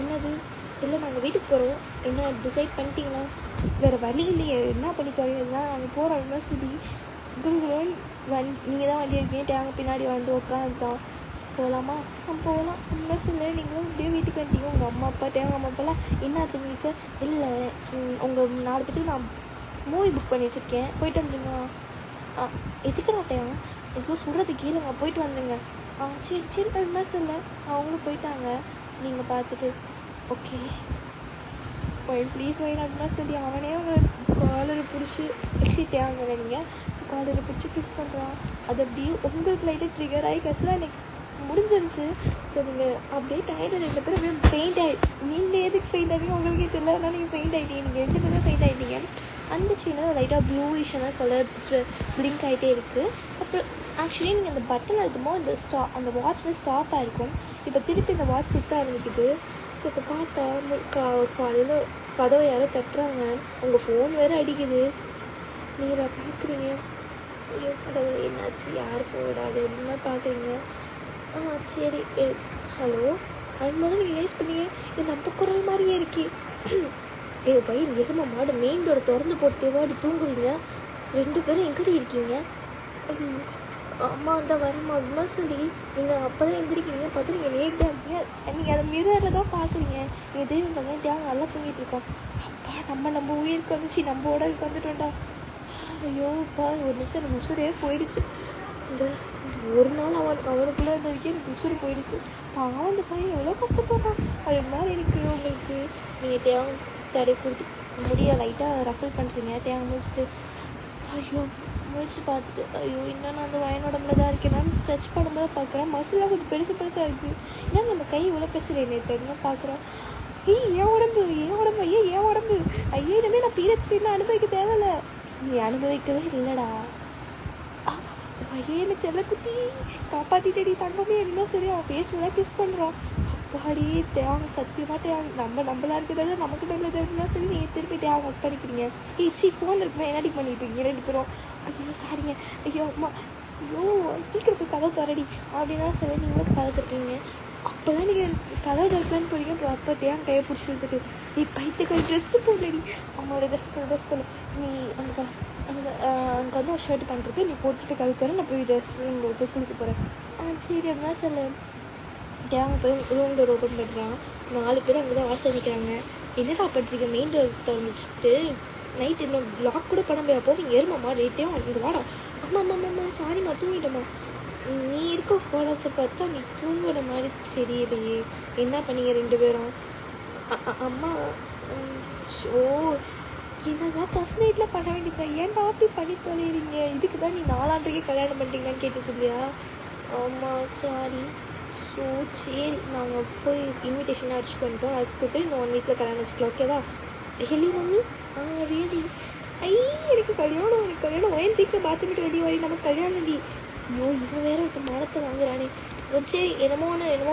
என்னது இல்லை நாங்கள் வீட்டுக்கு போகிறோம். என்ன டிசைட் பண்ணிட்டீங்களா? வேறு வழி இல்லையே, என்ன பண்ணிக்கோங்க. நாங்கள் போகிறோம் அப்படின்னா சொல்லி நீங்கள் தான் வண்டி இருக்கீங்க. தேங்க பின்னாடி வந்து உட்காந்துட்டான். போகலாமா? போகலாம். அப்படின்னா சொல்லி நீங்களும் அப்படியே வீட்டுக்கு வந்துட்டீங்க. உங்கள் அம்மா அப்பா தேங்க அம்மா அப்பாலாம் என்னாச்சு உங்களுக்கு? இல்லை உங்கள் 4 பேத்துக்கு நான் மூவி புக் பண்ணி வச்சுருக்கேன், போயிட்டு வந்துடுங்களா? எதுக்கு நான் தேவை எதுவும் சொல்கிறது கேளுங்க, போயிட்டு வந்துடுங்க. சரி அப்படின்னா சொல்ல அவங்களும் போயிட்டாங்க. நீங்கள் பார்த்துட்டு ஓகே ப்ளீஸ் ஒயின் அப்படின்னா சொல்லி அவனே அவங்க காலரை பிடிச்சி தேவைங்க நீங்கள். ஸோ காலரை பிடிச்சி கிஸ் பண்ணுறான். அது அப்படியே உங்களுக்கு லைட்டாக ட்ரிகர் ஆகி கடைசியில் எனக்கு முடிஞ்சிருச்சு. ஸோ நீங்கள் அப்படியே டயர்டு 2 பேரும் அப்படியே பெயிண்ட் நீங்கள் எதுக்கு பெயிண்ட் ஆகிட்டீங்க உங்களுக்கே தெரியல. அதனால் நீங்கள் பெயிண்ட் ஆகிட்டீங்க. நீங்கள் 2 பேரும் பெயிண்ட் ஆகிட்டீங்க. அந்த சீனை லைட்டாக ப்ளூயிஷான கலர் பிளிங்க் ஆகிட்டே இருக்குது. அப்புறம் ஆக்சுவலி நீங்கள் அந்த பட்டன் அழுத்தும்போது அந்த வாட்சில் ஸ்டாப் ஆகிருக்கும். இப்போ திருப்பி இந்த வாட்ச் சுத்த ஆரம்பிக்குது. ஸோ இப்போ பார்த்தா காலையில் கதவை யாரோ தட்டுறாங்க. உங்கள் ஃபோன் வேறு அடிக்குது. நீங்கள் பார்க்குறீங்க. ஐயோ கடவுளை என்னாச்சு, யார் போடாது அப்படின்னா பார்க்குறீங்க. சரி ஹலோ அது மாதிரி நீங்கள் லேஸ் பண்ணீங்க. இது நம்ம குரல் மாதிரியே இருக்கே. பையன் எரும மாடு மெயின் டோரை திறந்து போட்டு வாடி தூங்குவீங்க. 2 பேரும் எங்கடி இருக்கீங்க? அம்மா தான் வரமா அப்படின்னா சொல்லி நீங்கள் அப்போ தான் எந்திரிக்கிறீங்க. பார்த்து நீங்கள் லேட்டாக இருக்கீங்க. நீங்கள் அதை மிரரில் தான் பார்க்குறீங்க. நீங்கள் தெய்வம் பண்ண தேவை நல்லா தூங்கிட்டு இருக்கோம். அப்பா நம்ம உயிருக்கு வந்துச்சு, நம்ம உடலுக்கு வந்துட்டோம்டா. ஐயோப்பா ஒரு நிமிஷம் எனக்கு உசுரே போயிடுச்சு. இந்த ஒரு நாள் அவனுக்குள்ளே இருந்த வரைக்கும் எனக்கு உசுறு போயிடுச்சு. பாவம் அந்த பையன் எவ்வளோ கஷ்டப்படுறான். அது மாதிரி இருக்குது உங்களுக்கு. நீங்கள் தேவை தடை கொடுத்து முடிய லைட்டாக ரஃபல் பண்ணுறீங்க. தேவை முடிச்சுட்டு ஐயோ முடிச்சு பார்த்துட்டு ஐயோ இன்னும் நான் அந்த வயனோடம்புல தான் இருக்கேன். நான் ஸ்ட்ரெச் பண்ணும்போது பார்க்குறேன் மசிலாக கொஞ்சம் பெருசாக இருக்குது. ஏன்னா நம்ம கை இவ்வளோ பெருசு நேற்று பார்க்குறோம். என் உடம்பு ஐயே என் உடம்பு ஐயே இனிமே நான் பீரியட்ஸ் பெயின் அனுபவிக்க தேவையில்ல. நீ அனுபவிக்கவே இல்லடா. ஐயே என்ன செல்ல குட்டி காப்பாத்திட்டடி தங்கமே. என்ன சரி அவன் ஃபேஸ்ல கிஸ் பண்றான். அப்பாடி தேவை சத்தியமா தேவை. நம்மளா இருக்கிறதால நமக்கு நல்லதுன்னா சரி நீங்க திருப்பி தேவை ஒர்க் பண்ணிக்கிறீங்க. சி ஃபோன் இருக்குமா என்னடி பண்ணிட்டு இருக்கீங்க 2 பேரும்? ஐயோ சாரிங்க. ஐயோ அம்மா ஐயோ சீக்கிரம் போய் கதை தரடி அப்படின்னா சரி நீங்களும் கதை தருப்பீங்க. அப்போதான் நீங்கள் கதை தரப்பலான்னு போறீங்க. அப்புறம் அப்போ தேவை கையை பிடிச்சிருக்கு. நீ பைத்துக்கு ட்ரெஸ்ஸு போடலடி. அவங்களோட ட்ரெஸ் போல நீ அங்கே அங்கே வந்து ஒரு ஷர்ட் பண்ணிருக்கு. நீ போட்டுட்டு கதை தர நான் போய் ட்ரெஸ் போய் குளிக்க போகிறேன். சரி அப்படின்னா சொல்ல தேவை போய் ரூம் டோர் ஓப்பன் பண்ணுறான். 4 பேர் அங்கே தான் வாசல் நிற்கிறாங்க. என்னடா பண்ணுறீங்க? மெயின் டோர் திறந்துச்சுட்டு நைட் இன்னும் லாக் கூட பண்ண முடியாது. போய் ஏறுமாம்மா ரேட்டையும் இங்கே வாடா. அம்மா சாரிம்மா தூங்கிட்டோம்மா. நீ இருக்க கோலத்தை பார்த்தா நீ தூங்குற மாதிரி தெரியலையே. என்ன பண்ணீங்க 2 பேரும்? அம்மா ஓ என்னதான் ஃபர்ஸ்ட் நைட்டில் பண்ண வேண்டியதா? ஏன்டா அப்படி பண்ணி தொலைறீங்க? இதுக்கு தான் நீ 4ஆண்டுக்கே கல்யாணம் பண்ணிட்டீங்கன்னு கேட்டுட்டு இல்லையா? ஆமாம் சாரி. ஸோ சரி நாங்கள் போய் இன்விடேஷன் அடிச்சு பண்ணிட்டோம். அதுக்கு கொடுத்து இன்னும் 1 வீக்கில் கல்யாணம் வச்சுக்கலாம். ஓகேவா? Really mummy? ரியலி. எனக்கு கல்யாணம் ஒயன் சீக்கிரம் பார்த்துக்கிட்டு வெளியே வரி நமக்கு கல்யாணம் டி. ஐயோ இவன் வேற ஒரு மானத்தை வாங்குறானே. சரி என்னமோ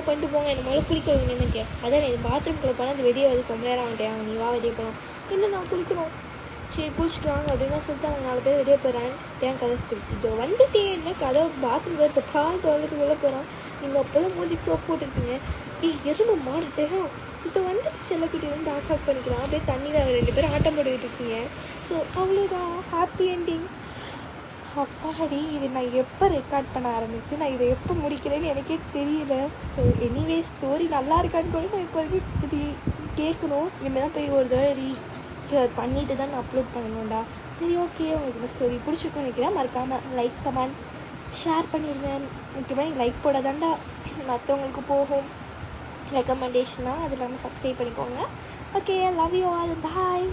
பண்ணிட்டு போங்க. என்னமோ குளிக்கணும் என்னக்கே. அதான் இது பாத்ரூம்குள்ளே போனால் அது வெளியே வந்து ரொம்ப நேரம் ஆகிட்டேன். நீ வா வெளியே போகலாம். இல்லை நான் குளிக்கணும். சரி குளிச்சுட்டு வாங்க அப்படின்னா சொல்லிட்டு அவங்க 4 பேர் வெளியே போகிறான். தேன் கதை இதோ வந்துட்டே என்ன கதை பாத்ரூம் போய் கால் தொலைறதுக்கு உள்ளே போகிறான். நீங்கள் அப்போதான் மூஞ்சிக்கு சோப் போட்டுருக்கீங்க. எறும்பு மாறிட்டேன். இப்போ வந்துட்டு செல்லக்குட்டி வந்து டாக் அவுட் பண்ணிக்கலாம். அப்படியே தண்ணியில் 2 பேரும் ஆட்டம் போட்டுக்கிட்டு இருக்கீங்க. ஸோ அவ்வளோதான் ஹாப்பி என்டிங். அப்பாடி இது நான் எப்போ ரெக்கார்ட் பண்ண ஆரம்பிச்சு நான் இதை எப்போ முடிக்கிறேன்னு எனக்கே தெரியல. ஸோ எனிவே ஸ்டோரி நல்லா இருக்கான்னு கூட நான் இப்போ வரைக்கும் இது கேட்கணும். இனிமேல் தான் போய் ஒரு தடவை பண்ணிட்டு தான் நான் அப்லோட் பண்ணணும்டா. சரி ஓகே உங்களுக்கு இந்த ஸ்டோரி பிடிச்சிருக்குன்னு நினைக்கிறேன். மறக்காமல் லைக் கமெண்ட் ஷேர் பண்ணிடுங்க. முக்கியமாக நீங்கள் லைக் போடாதாண்டா மற்றவங்களுக்கு போகும் ரெக்கமெண்டேஷனாக. அது இல்லாமல் சப்ஸ்கிரைப் பண்ணிக்கோங்க. Okay love you all. Bye.